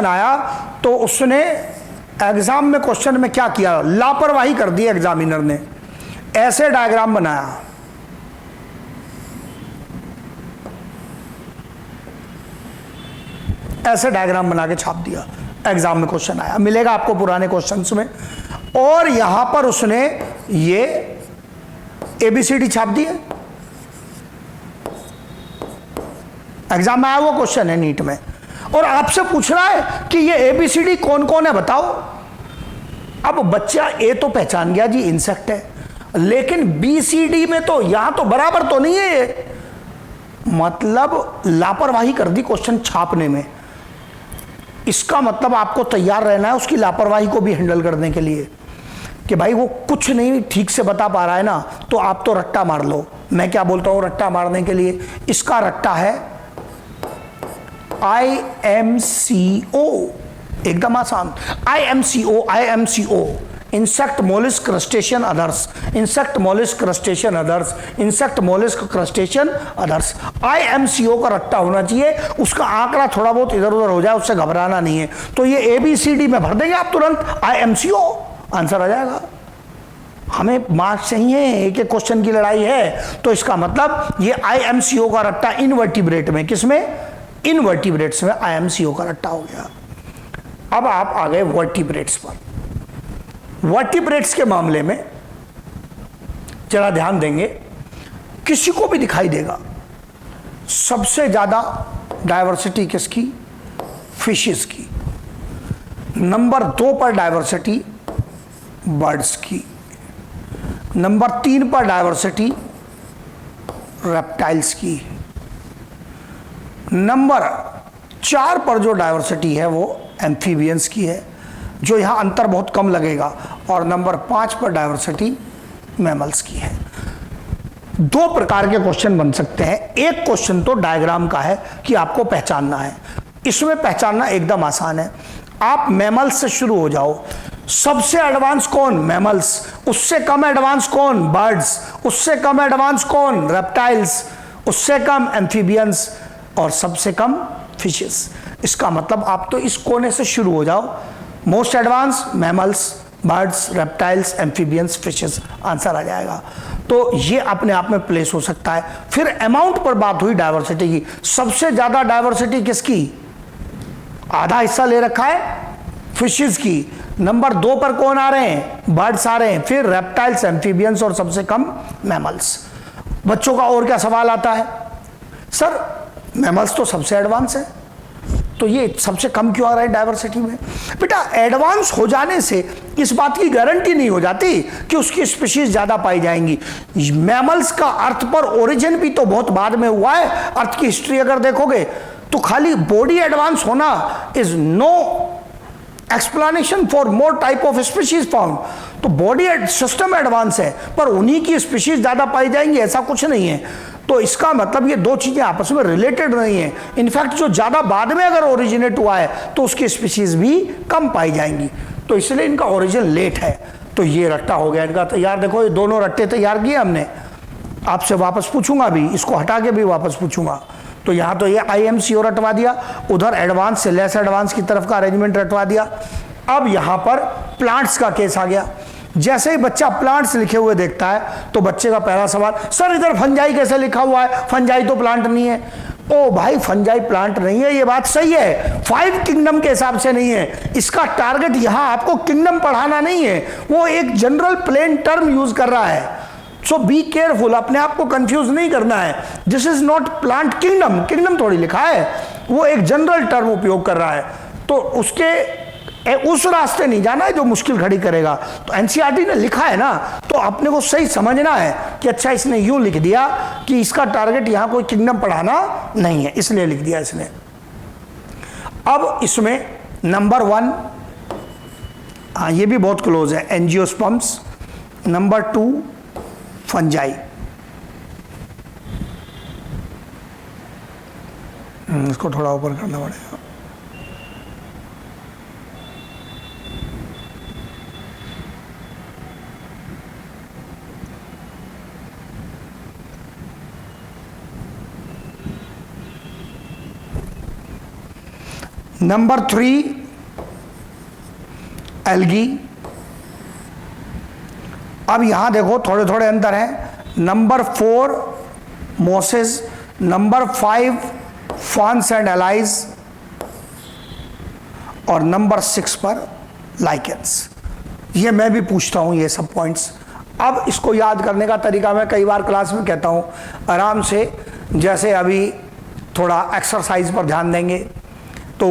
आया तो उसने एग्जाम में क्वेश्चन में क्या किया? लापरवाही कर दी एग्जामिनर ने, ऐसे डायग्राम बनाया। ऐसे डायग्राम बना के छाप दिया, एग्जाम में क्वेश्चन आया, मिलेगा आपको पुराने क्वेश्चंस में। और यहां पर उसने ये एबीसीडी छाप दी है, एग्जाम में आया वो क्वेश्चन है नीट में, और आपसे पूछ रहा है कि ये एबीसीडी कौन कौन है बताओ। अब बच्चा ए तो पहचान गया जी इंसेक्ट है, लेकिन बीसीडी में तो यहां तो बराबर तो नहीं है ये, मतलब लापरवाही कर दी क्वेश्चन छापने में। इसका मतलब आपको तैयार रहना है उसकी लापरवाही को भी हैंडल करने के लिए, कि भाई वो कुछ नहीं ठीक से बता पा रहा है ना, तो आप तो रट्टा मार लो। मैं क्या बोलता हूं रट्टा मारने के लिए? इसका रट्टा है IMCO, एकदम आसान। IMCO insect mollusc crustacean others, insect mollusc crustacean others, insect mollusc crustacean others. IMCO का रट्टा होना चाहिए, उसका आंकड़ा थोड़ा बहुत इधर उधर हो जाए उससे घबराना नहीं है। तो ये ABCD में भर देंगे आप तुरंत, IMCO आंसर आ जाएगा। हमें मार्क्स चाहिए, एक एक क्वेश्चन की लड़ाई है, तो इसका मतलब ये IMCO का रट्टा इनवर्टिब्रेट में, किसमें? इनवर्टिब्रेट्स में IMCO का रट्टा हो गया। अब आप आ गए वर्टिब्रेट्स पर। वर्टिब्रेट्स के मामले में जरा ध्यान देंगे, किसी को भी दिखाई देगा सबसे ज्यादा डायवर्सिटी किसकी? फिशेस की। नंबर 2 पर डायवर्सिटी बर्ड्स की। नंबर 3 पर डायवर्सिटी रेप्टाइल्स की। नंबर 4 पर जो डायवर्सिटी है वो एम्फीबियंस की है, जो यहां अंतर बहुत कम लगेगा। और नंबर 5 पर डायवर्सिटी मैमल्स की है। दो प्रकार के क्वेश्चन बन सकते हैं। एक क्वेश्चन तो डायग्राम का है कि आपको पहचानना है, इसमें पहचानना एकदम आसान है। आप मैमल्स से शुरू हो जाओ, सबसे एडवांस कौन? मैमल्स। उससे कम एडवांस कौन? बर्ड्स। उससे कम एडवांस कौन? रेप्टाइल्स। उससे कम एम्फीबियंस और सबसे कम फिशेस। इसका मतलब आप तो इस कोने से शुरू हो जाओ, most advance mammals, birds, reptiles, amphibians, fishes, answer आ जाएगा। तो ये अपने आप में प्लेस हो सकता है। फिर अमाउंट पर बात हुई डाइवर्सिटी की, सबसे ज्यादा डाइवर्सिटी किसकी? आधा हिस्सा ले रखा है फिशेस की। नंबर 2 पर कौन आ रहे हैं? बर्ड्स आ रहे हैं, फिर रेप्टाइल्स, एम्फीबियंस और सबसे कम मैमल्स। बच्चों का और क्या सवाल आता है? सर मैमल्स तो सबसे एडवांस है, तो ये सबसे कम क्यों आ रहा है डाइवर्सिटी में? बेटा एडवांस हो जाने से इस बात की गारंटी नहीं हो जाती कि उसकी स्पीशीज ज्यादा पाई जाएंगी। मैमल्स का अर्थ पर ओरिजिन भी तो बहुत बाद में हुआ है। अर्थ की हिस्ट्री अगर देखोगे तो खाली बॉडी एडवांस होना is no explanation for more type of species found. तो बॉडी सिस्टम एडवांस है पर उन्हीं की स्पीशीज ज्यादा पाई जाएंगी ऐसा कुछ नहीं है। तो इसका मतलब ये दो चीजें आपस में रिलेटेड नहीं है। इनफैक्ट जो ज्यादा बाद में अगर ओरिजिनेट हुआ है तो उसकी स्पीशीज भी कम पाई जाएंगी, तो इसलिए इनका ओरिजिन लेट है। तो ये रट्टा हो गया इनका तैयार। देखो ये दोनों रट्टे तैयार किए हमने, आपसे वापस पूछूंगा भी, इसको हटा के भी वापस पूछूंगा। तो यहां तो ये IMCO रटवा दिया, उधर एडवांस से लेस एडवांस की तरफ का अरेंजमेंट रटवा दिया। अब यहां पर प्लांट्स का केस आ गया। जैसे ही बच्चा प्लांट्स लिखे हुए देखता है तो बच्चे का पहला सवाल, सर इधर फंजाई कैसे लिखा हुआ है? फंजाई तो प्लांट नहीं है। ओ भाई फंजाई प्लांट नहीं है, ये बात सही है, 5 किंगडम के हिसाब से नहीं है। इसका टारगेट यहां आपको किंगडम पढ़ाना नहीं है, वो एक जनरल प्लेन टर्म यूज कर रहा है। सो बी केयरफुल, अपने आप को कंफ्यूज नहीं करना है। This is not plant kingdom, kingdom थोड़ी लिखा है, वो एक जनरल टर्म उपयोग कर रहा है। तो उसके उस रास्ते नहीं जाना है जो मुश्किल खड़ी करेगा। तो एनसीईआरटी ने लिखा है ना, तो अपने को सही समझना है कि अच्छा इसने यूं लिख दिया कि इसका टारगेट यहां कोई किंगडम पढ़ाना नहीं है, इसलिए लिख दिया इसने। अब इसमें नंबर 1, हाँ ये भी बहुत क्लोज है, एंजियोस्पर्म्स। Number 2 fungi. इसको थोड़ा ऊपर करना पड़ेगा। Number 3 algae. अब यहां देखो थोड़े थोड़े अंतर हैं। Number 4 Moses, number 5 fawns and allies और नंबर 6 पर लाइकेंस। ये मैं भी पूछता हूं ये सब पॉइंट्स। अब इसको याद करने का तरीका मैं कई बार क्लास में कहता हूं, आराम से, जैसे अभी थोड़ा एक्सरसाइज पर ध्यान देंगे तो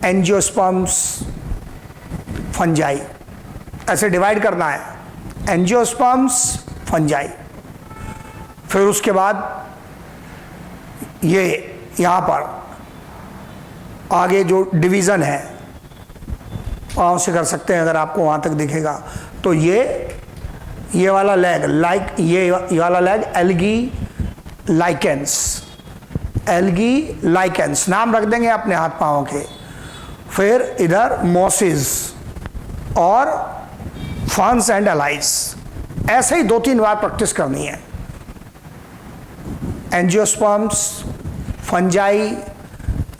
एंजियोस्पर्म्स, फंजाई ऐसे डिवाइड करना है, एंजियोस्पर्म्स, फंजाई। फिर उसके बाद ये यहां पर आगे जो डिवीजन है पाँव से कर सकते हैं, अगर आपको वहां तक दिखेगा तो ये वाला लेग, लाइक ये वाला leg algae lichens, algae lichens नाम रख देंगे अपने हाथ पांव के। फिर इधर मोसिस और फॉन्स एंड एलाइज। ऐसे ही 2-3 बार प्रैक्टिस करनी है। एंजियोस्पर्म्स, फंजाई,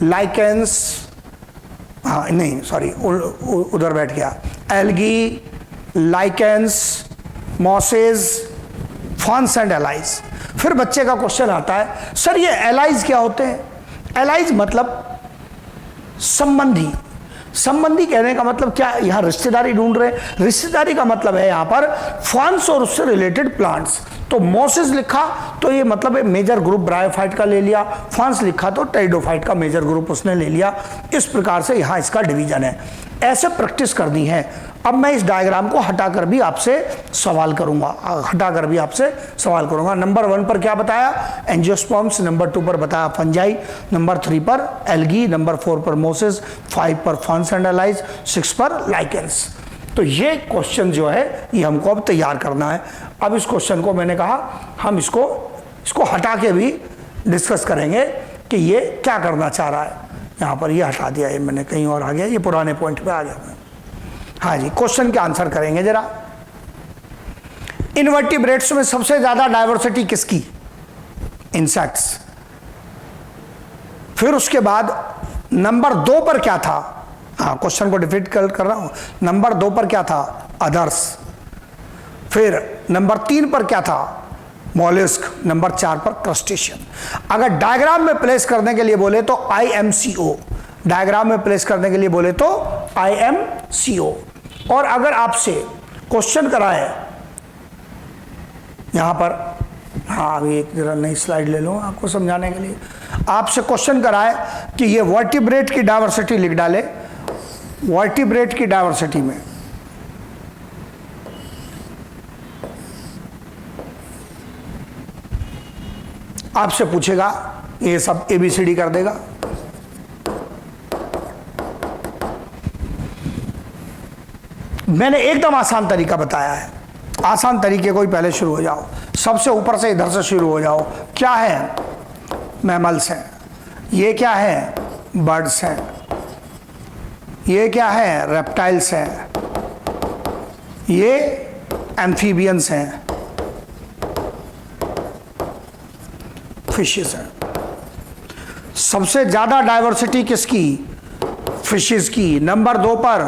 लाइकेंस, हाँ नहीं सॉरी उधर बैठ गया, algae, lichens, mosses, ferns and allies. फिर बच्चे का क्वेश्चन आता है, सर ये एलाइज क्या होते हैं? एलाइज मतलब संबंधी। संबंधी कहने का मतलब क्या? यहां रिश्तेदारी ढूंढ रहे हैं। रिश्तेदारी का मतलब है यहां पर फॉन्स और उससे रिलेटेड प्लांट्स। तो मोसिस लिखा तो ये मतलब है मेजर ग्रुप ब्रायोफाइट का ले लिया, फॉन्स लिखा तो टेरिडोफाइट का मेजर ग्रुप उसने ले लिया। इस प्रकार से यहां इसका डिवीजन है। ऐसे प्रैक्टिस करनी है। अब मैं इस डायग्राम को हटाकर भी आपसे सवाल करूंगा, नंबर 1 पर क्या बताया? एंजियोस्पर्म्स। नंबर 2 पर बताया फंजाई। नंबर 3 पर एल्गी। नंबर 4 पर मोसिस। 5 पर फॉन्स एंड एलाइज। 6 पर लाइकेंस। तो ये क्वेश्चन जो है ये हमको अब तैयार करना है। अब इस क्वेश्चन को मैंने कहा हम इसको हटा के भी डिस्कस करेंगे कि ये क्या करना चाह रहा है। यहाँ पर ये हटा दिया, ये मैंने कहीं और आ गया, ये पुराने पॉइंट पे आ गया मैं। हाँ जी, क्वेश्चन के आंसर करेंगे जरा। इनवर्टिब्रेट्स में सबसे ज्यादा डाइवर्सिटी किसकी? इंसेक्ट्स। फिर उसके बाद नंबर 2 पर क्या था? हाँ, क्वेश्चन को डिफिकल्ट कर रहा हूं। नंबर 2 पर क्या था? अदर्स। फिर नंबर 3 पर क्या था? मॉलिस्क। नंबर 4 पर क्रस्टेशियन। अगर डायग्राम में प्लेस करने के लिए बोले तो IMCO, डायग्राम में प्लेस करने के लिए बोले तो IMCO। और अगर आपसे क्वेश्चन कराए यहां पर, हाँ अभी एक जरा नई स्लाइड ले लो आपको समझाने के लिए, आपसे क्वेश्चन कराए कि ये वर्टिब्रेट की डाइवर्सिटी लिख डाले, वर्टिब्रेट की डाइवर्सिटी में आपसे पूछेगा, ये सब ABCD कर देगा। मैंने एकदम आसान तरीका बताया है, आसान तरीके को ही पहले शुरू हो जाओ, सबसे ऊपर से इधर से शुरू हो जाओ। क्या है? मैमल्स हैं। ये क्या है? बर्ड्स हैं। ये क्या है? रेप्टाइल्स हैं। ये एम्फीबियंस हैं, फिशेस हैं। सबसे ज्यादा डाइवर्सिटी किसकी? फिशेस की। नंबर 2 पर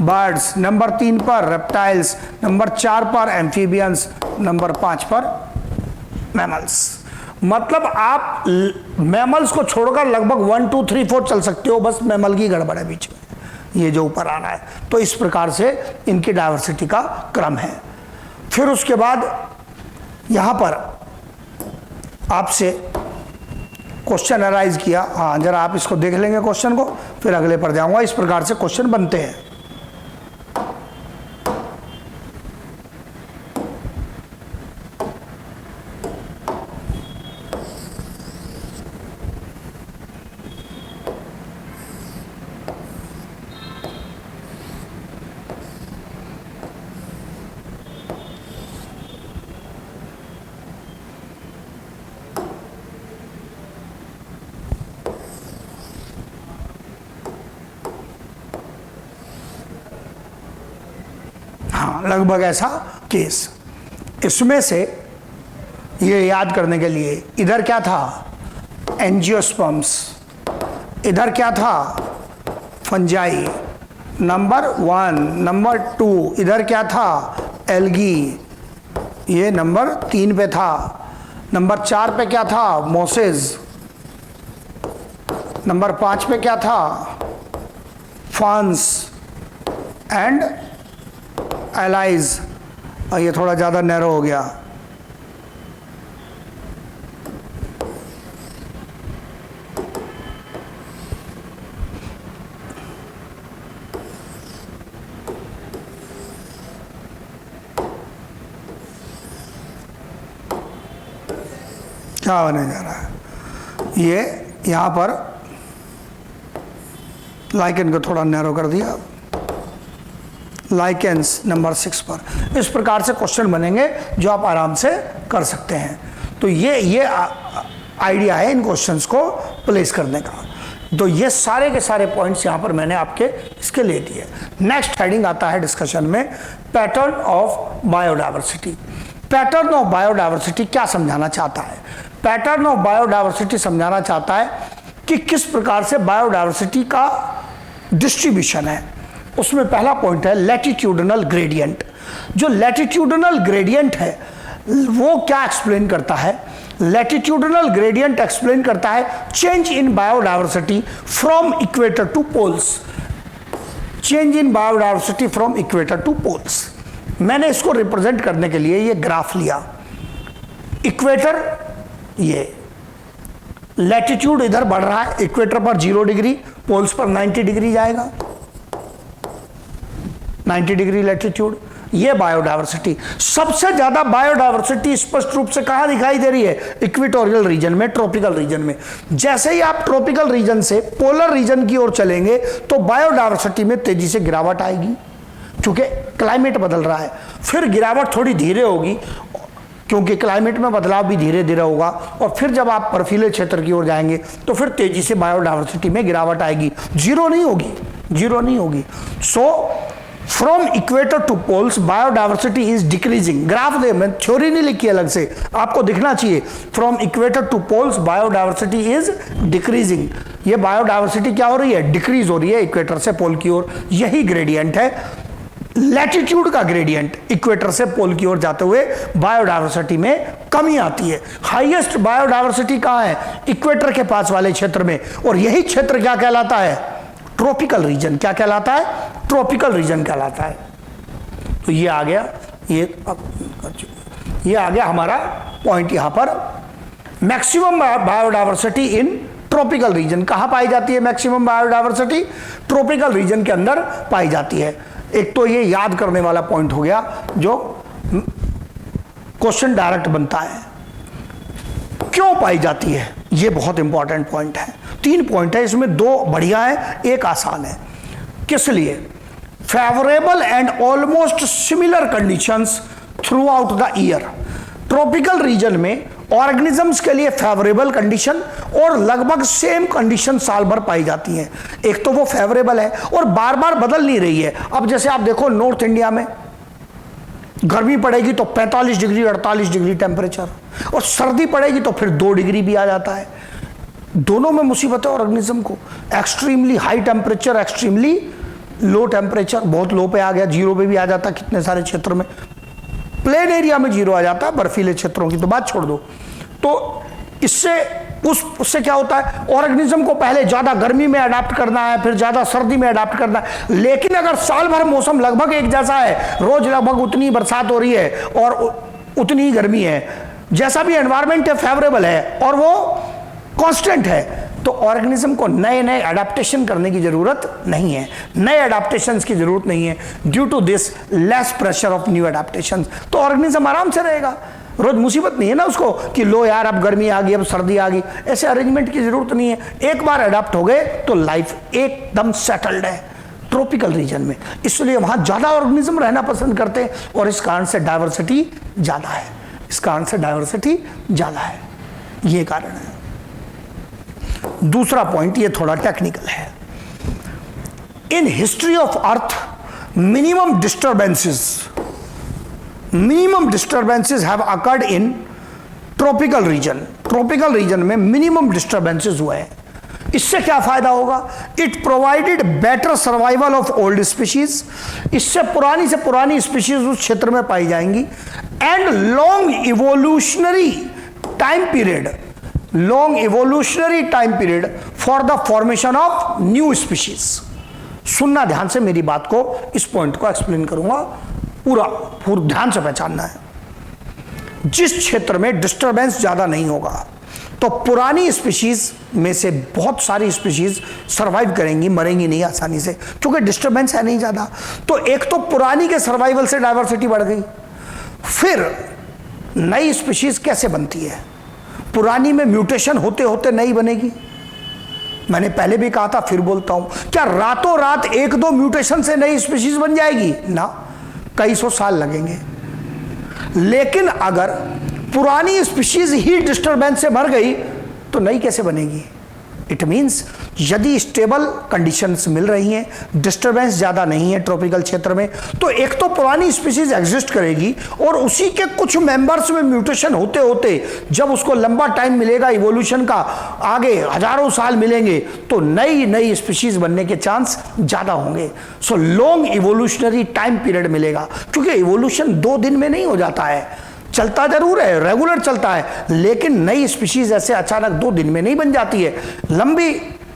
बर्ड्स, नंबर 3 पर रेप्टाइल्स, नंबर 4 पर एम्फीबियंस, नंबर 5 पर मैमल्स। मतलब आप मैमल्स को छोड़कर लगभग 1 2 3 4 चल सकते हो, बस मैमल की गड़बड़ है बीच में, ये जो ऊपर आ रहा है। तो इस प्रकार से इनकी डाइवर्सिटी का क्रम है। फिर उसके बाद यहां पर आपसे क्वेश्चन अराइज किया, हाँ जरा आप इसको देख लेंगे क्वेश्चन को, फिर अगले पर जाऊंगा। इस प्रकार से क्वेश्चन बनते हैं। लगभग ऐसा केस। इसमें से ये याद करने के लिए, इधर क्या था? एंजियोस्पर्म्स, इधर क्या था? Fungi, number 1। नंबर 2 इधर क्या था? एल्गी, ये नंबर 3 पे था। नंबर 4 पे क्या था? मोसेस। नंबर 5 पे क्या था? Fawns and allies. ये थोड़ा ज़्यादा नैरो हो गया। क्या होने जा रहा है? ये यहाँ पर लाइकेन को थोड़ा नैरो कर दिया, लाइकेंस नंबर 6 पर। इस प्रकार से क्वेश्चन बनेंगे जो आप आराम से कर सकते हैं। तो ये आइडिया है इन क्वेश्चंस को प्लेस करने का। तो ये सारे के सारे पॉइंट्स यहाँ पर मैंने आपके इसके ले दिए। नेक्स्ट हेडिंग आता है डिस्कशन में, pattern of biodiversity. Pattern of biodiversity क्या समझाना चाहता है? पैटर्न ऑफ बायोडाइवर्सिटी समझाना चाहता है कि किस प्रकार से बायोडाइवर्सिटी का डिस्ट्रीब्यूशन है। उसमें पहला पॉइंट है लैटिट्यूडनल ग्रेडियंट। जो लैटिट्यूडनल ग्रेडियंट है वो क्या एक्सप्लेन करता है? लैटिट्यूडनल ग्रेडियंट एक्सप्लेन करता है change in biodiversity from equator to poles. Change in biodiversity from equator to poles. मैंने इसको रिप्रेजेंट करने के लिए ये ग्राफ लिया। इक्वेटर, ये लैटिट्यूड इधर बढ़ रहा है, इक्वेटर पर 0 डिग्री, पोल्स पर 90 डिग्री जाएगा, 90 डिग्री लैटिट्यूड। ये बायोडाइवर्सिटी। सबसे ज्यादा बायोडाइवर्सिटी स्पष्ट रूप से कहां दिखाई दे रही है? इक्वेटोरियल रीजन में, ट्रॉपिकल रीजन में। जैसे ही आप ट्रॉपिकल रीजन से पोलर रीजन की ओर चलेंगे तो बायोडाइवर्सिटी में तेजी से गिरावट आएगी। क्योंकि क्लाइमेट बदल रहा है। फिर गिरावट थोड़ी धीरे होगी क्योंकि क्लाइमेट में बदलाव भी धीरे धीरे होगा, और फिर जब आप बर्फीले क्षेत्र की ओर जाएंगे तो फिर तेजी से बायोडायवर्सिटी में गिरावट आएगी, जीरो नहीं होगी, जीरो नहीं होगी। So from equator to poles biodiversity is decreasing. Graph दे, मैं थ्योरी नहीं लिखी अलग से, आपको दिखना चाहिए। From equator to poles biodiversity is decreasing. ये बायोडायवर्सिटी क्या हो रही है? डिक्रीज हो रही है इक्वेटर से पोल की ओर। यही ग्रेडियंट है लैटिट्यूड का ग्रेडियंट। इक्वेटर से पोल की ओर जाते हुए बायोडायवर्सिटी में कमी आती है। हाईएस्ट बायोडायवर्सिटी कहां है? इक्वेटर के पास वाले क्षेत्र में, और यही क्षेत्र क्या कहलाता है? Tropical region. क्या कहलाता है? ट्रॉपिकल रीजन कहलाता है। तो ये आ गया, ये आ गया हमारा पॉइंट यहां पर। Maximum biodiversity in tropical region. कहां पाई जाती है मैक्सिमम बायोडायवर्सिटी? ट्रॉपिकल रीजन के अंदर पाई जाती है। एक तो ये याद करने वाला पॉइंट हो गया जो क्वेश्चन डायरेक्ट बनता है। क्यों पाई जाती है? ये बहुत इंपॉर्टेंट पॉइंट है। 3 पॉइंट है, इसमें 2 बढ़िया है, 1 आसान है। किस लिए? Favourable and almost similar conditions through out the year. Tropical region में ऑर्गेनिजम्स के लिए फेवरेबल कंडीशन और लगभग सेम कंडीशन साल भर पाई जाती हैं। एक तो वो फेवरेबल है और बार बार बदल नहीं रही है। अब जैसे आप देखो नॉर्थ इंडिया में गर्मी पड़ेगी तो 45 डिग्री 48 डिग्री टेम्परेचर, और सर्दी पड़ेगी तो फिर 2 डिग्री भी आ जाता है। दोनों में मुसीबत है ऑर्गेनिज्म को। Extremely high temperature, extremely low temperature. बहुत लो पे आ गया, जीरो पे भी आ जाता है कितने सारे क्षेत्र में। प्लेन एरिया में जीरो आ जाता है, बर्फीले क्षेत्रों की तो बात छोड़ दो। तो इससे उससे क्या होता है? ऑर्गेनिज्म को पहले ज्यादा गर्मी में अडाप्ट करना है, फिर ज्यादा सर्दी में अडाप्ट करना है। लेकिन अगर साल भर मौसम लगभग एक जैसा है, रोज लगभग उतनी बरसात हो रही है और उतनी ही गर्मी है, जैसा भी एनवायरमेंट है फेवरेबल है और वो कांस्टेंट है, तो ऑर्गेनिज्म को नए नए अडेप्टेशन करने की जरूरत नहीं है, नए अडेप्टेशंस की जरूरत नहीं है। Due to this less pressure of new adaptations, तो ऑर्गेनिज्म आराम से रहेगा। रोज मुसीबत नहीं है ना उसको कि लो यार अब गर्मी आ गई, अब सर्दी आ गई। ऐसे अरेंजमेंट की जरूरत नहीं है। एक बार अडेप्ट हो गए तो लाइफ एकदम सेटल्ड है ट्रॉपिकल रीजन में। इसलिए वहां ज्यादा ऑर्गेनिज्म रहना पसंद करते हैं और इस कारण से डाइवर्सिटी ज्यादा है। इस कारण से डाइवर्सिटी ज्यादा है, ये कारण है। दूसरा पॉइंट ये थोड़ा टेक्निकल है। In history of earth minimum disturbances have occurred in tropical region. Tropical region में मिनिमम डिस्टर्बेंसेस हुए हैं। इससे क्या फायदा होगा? It provided better survival of old species. इससे पुरानी स्पीशीज उस क्षेत्र में पाई जाएंगी। And long evolutionary time period for the formation of new species. सुनना ध्यान से मेरी बात को, इस पॉइंट को एक्सप्लेन करूंगा, पूरा ध्यान से पहचानना है। जिस क्षेत्र में डिस्टरबेंस ज्यादा नहीं होगा तो पुरानी स्पीशीज में से बहुत सारी स्पीशीज सरवाइव करेंगी, मरेंगी नहीं आसानी से, क्योंकि डिस्टरबेंस है नहीं ज्यादा। तो एक तो पुरानी के सर्वाइवल से डाइवर्सिटी बढ़ गई। फिर नई स्पीशीज कैसे बनती है? पुरानी में म्यूटेशन होते होते नई बनेगी। मैंने पहले भी कहा था, फिर बोलता हूं, क्या रातों रात 1-2 म्यूटेशन से नई स्पीशीज बन जाएगी? ना, कई 100 साल लगेंगे। लेकिन अगर पुरानी स्पीशीज ही डिस्टरबेंस से मर गई तो नई कैसे बनेगी? इट मीन्स यदि स्टेबल कंडीशंस मिल रही हैं, डिस्टरबेंस ज्यादा नहीं है ट्रॉपिकल क्षेत्र में, तो एक तो पुरानी स्पीशीज एग्जिस्ट करेगी और उसी के कुछ मेंबर्स में म्यूटेशन होते होते जब उसको लंबा टाइम मिलेगा इवोल्यूशन का, आगे हजारों साल मिलेंगे, तो नई स्पीशीज बनने के चांस ज्यादा होंगे। So long evolutionary time period मिलेगा, क्योंकि इवोल्यूशन 2 दिन में नहीं हो जाता है। चलता जरूर है, रेगुलर चलता है, लेकिन नई स्पीशीज ऐसे अचानक 2 दिन में नहीं बन जाती है।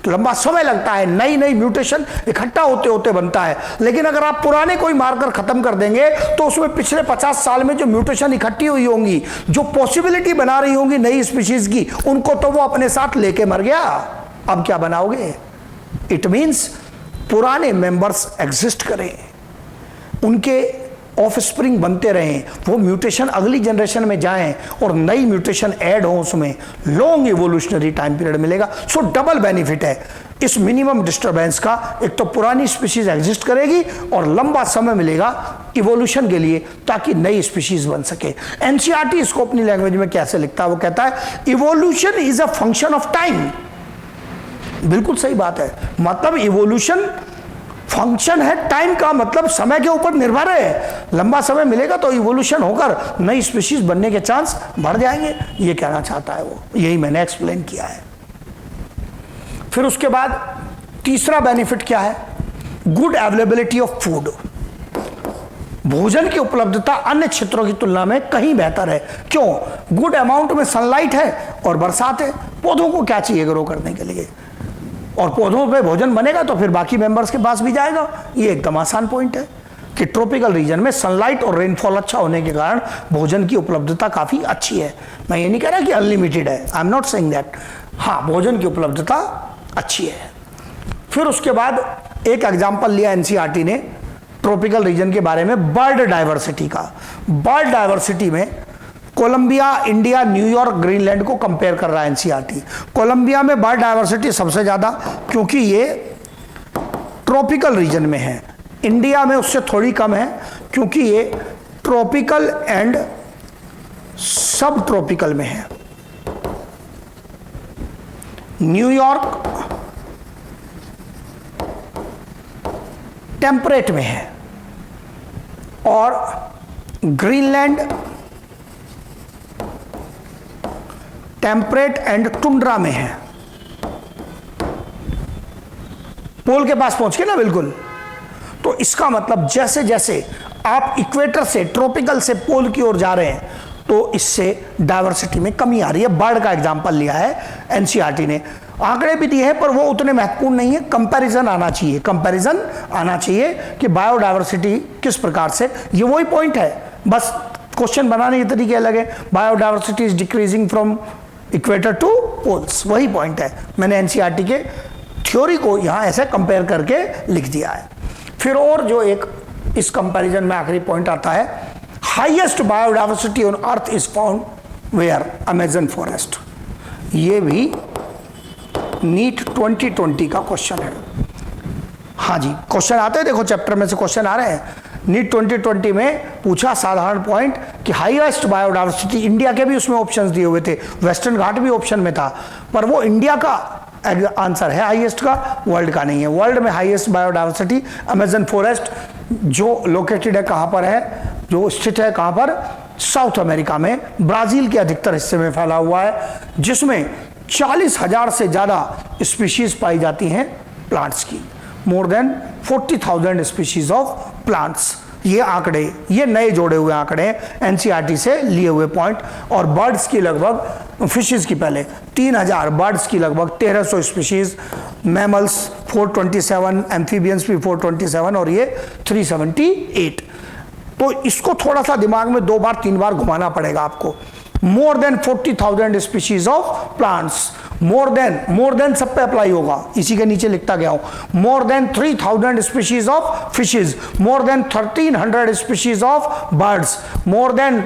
लंबा समय लगता है, नई म्यूटेशन इकट्ठा होते होते बनता है। लेकिन अगर आप पुराने कोई मार्कर खत्म कर देंगे तो उसमें पिछले 50 साल में जो म्यूटेशन इकट्ठी हुई होंगी, जो पॉसिबिलिटी बना रही होंगी नई स्पीशीज की, उनको तो वो अपने साथ लेके मर गया। अब क्या बनाओगे? इट मीन्स पुराने मेंबर्स एग्जिस्ट करें, उनके ऑफस्प्रिंग बनते रहें, वो म्यूटेशन अगली जनरेशन में जाएं और नई म्यूटेशन ऐड हो, उसमें लॉन्ग इवोल्यूशनरी टाइम पीरियड मिलेगा। सो डबल बेनिफिट है। इस मिनिमम डिस्टरबेंस का एक तो पुरानी स्पीशीज एग्जिस्ट करेगी और लंबा समय मिलेगा इवोल्यूशन के लिए ताकि नई स्पीशीज बन सके। एनसीईआरटी इसको अपनी लैंग्वेज में कैसे लिखता है, वो कहता है evolution is a function of time. बिल्कुल सही बात है, मतलब इवोल्यूशन फंक्शन है टाइम का, मतलब समय के ऊपर निर्भर है। लंबा समय मिलेगा तो इवोल्यूशन होकर नई स्पीशीज बनने के चांस बढ़ जाएंगे, ये कहना चाहता है वो, यही मैंने एक्सप्लेन किया है। फिर उसके बाद तीसरा बेनिफिट क्या है, गुड अवेलेबिलिटी ऑफ फूड। भोजन की उपलब्धता अन्य क्षेत्रों की तुलना में कहीं बेहतर है। क्यों? गुड अमाउंट में सनलाइट है और बरसात है। पौधों को क्या चाहिए ग्रो करने के लिए, और पौधों पे भोजन बनेगा तो फिर बाकी मेंबर्स के पास भी जाएगा। ये एकदम आसान पॉइंट है कि ट्रॉपिकल रीजन में सनलाइट और रेनफॉल अच्छा होने के कारण भोजन की उपलब्धता काफ़ी अच्छी है। मैं ये नहीं कह रहा कि अनलिमिटेड है, I am not saying that. हाँ, भोजन की उपलब्धता अच्छी है। फिर उसके बाद एक एग्जाम्पल लिया एनसीईआरटी ने ट्रॉपिकल रीजन के बारे में, बर्ड डाइवर्सिटी का। बर्ड डाइवर्सिटी में कोलंबिया, इंडिया, न्यूयॉर्क, ग्रीनलैंड को कंपेयर कर रहा है एनसीईआरटी। कोलंबिया में बर्ड डाइवर्सिटी सबसे ज़्यादा क्योंकि ये ट्रॉपिकल रीजन में है। इंडिया में उससे थोड़ी कम है क्योंकि ये ट्रॉपिकल एंड सब ट्रॉपिकल में है। न्यूयॉर्क टेम्परेट में है और ग्रीनलैंड टेम्परेट एंड टुंड्रा में है। पोल के पास पहुंच के ना, बिल्कुल। तो इसका मतलब जैसे जैसे आप इक्वेटर से, ट्रॉपिकल से पोल की ओर जा रहे हैं तो इससे डाइवर्सिटी में कमी आ रही है। बर्ड का एग्जांपल लिया है एनसीईआरटी ने। आंकड़े भी दिए हैं पर वो उतने महत्वपूर्ण नहीं है, कंपैरिजन आना चाहिए। कंपैरिजन आना चाहिए कि बायोडाइवर्सिटी किस प्रकार से, ये वही पॉइंट है, बस क्वेश्चन बनाने के तरीके अलग है। Biodiversity is decreasing from equator to poles, वही पॉइंट है। मैंने एनसीईआरटी के थ्योरी को यहाँ ऐसे कंपेयर करके लिख दिया है। फिर और जो एक इस कंपैरिजन में आखिरी पॉइंट आता है, highest biodiversity on earth is found where, Amazon forest. ये भी नीट 2020 का क्वेश्चन है। हाँ जी, क्वेश्चन आते हैं, देखो चैप्टर में से क्वेश्चन आ रहे हैं। नीट 2020 में पूछा साधारण पॉइंट कि हाईएस्ट बायोडाइवर्सिटी, इंडिया के भी उसमें ऑप्शंस दिए हुए थे, वेस्टर्न घाट भी ऑप्शन में था, पर वो इंडिया का आंसर है हाईएस्ट का, वर्ल्ड का नहीं है। वर्ल्ड में हाईएस्ट बायोडाइवर्सिटी अमेजन फॉरेस्ट, जो लोकेटेड है कहाँ पर है, जो स्थित है कहाँ पर, साउथ अमेरिका में, ब्राजील के अधिकतर हिस्से में फैला हुआ है, जिसमें 40,000 से ज़्यादा स्पीशीज पाई जाती हैं प्लांट्स की। More than 40,000 species of plants. ये आंकड़े, ये नए जोड़े हुए आंकड़े एनसीईआरटी से लिए हुए पॉइंट। और बर्ड्स की लगभग, फिशेस की पहले 3,000, बर्ड्स की लगभग 1,300 स्पीशीज, मैमल्स 427, एम्फीबियंस भी 427 और ये 378। तो इसको थोड़ा सा दिमाग में 2 बार 3 बार घुमाना पड़ेगा आपको। More than 40,000 species of plants, more than सब पे अप्लाई होगा, इसी के नीचे लिखता गया हूं। More than 3,000 species of fishes, more than 1,300 species of birds, more than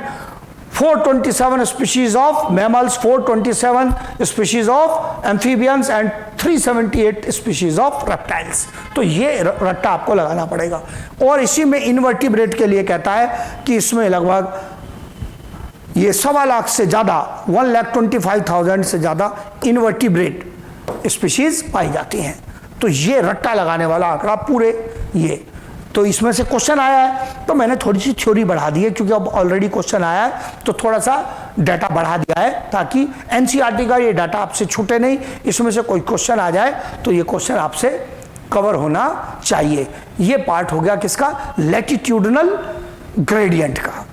427 species of mammals, 427 species of amphibians and 378 species of reptiles. तो ये रट्टा आपको लगाना पड़ेगा। और इसी में इनवर्टिब्रेट के लिए कहता है कि इसमें लगभग ये 1.25 लाख से ज़्यादा, 1,25,000 से ज़्यादा इनवर्टिब्रेट स्पीशीज पाई जाती हैं। तो ये रट्टा लगाने वाला आंकड़ा पूरे ये, तो इसमें से क्वेश्चन आया है तो मैंने थोड़ी सी थ्योरी बढ़ा दी है, क्योंकि अब ऑलरेडी क्वेश्चन आया है तो थोड़ा सा डाटा बढ़ा दिया है ताकि एनसीईआरटी का ये डाटा आपसे छूटे नहीं। इसमें से कोई क्वेश्चन आ जाए तो ये क्वेश्चन आपसे कवर होना चाहिए। ये पार्ट हो गया किसका, लैटिट्यूडनल ग्रेडियंट का।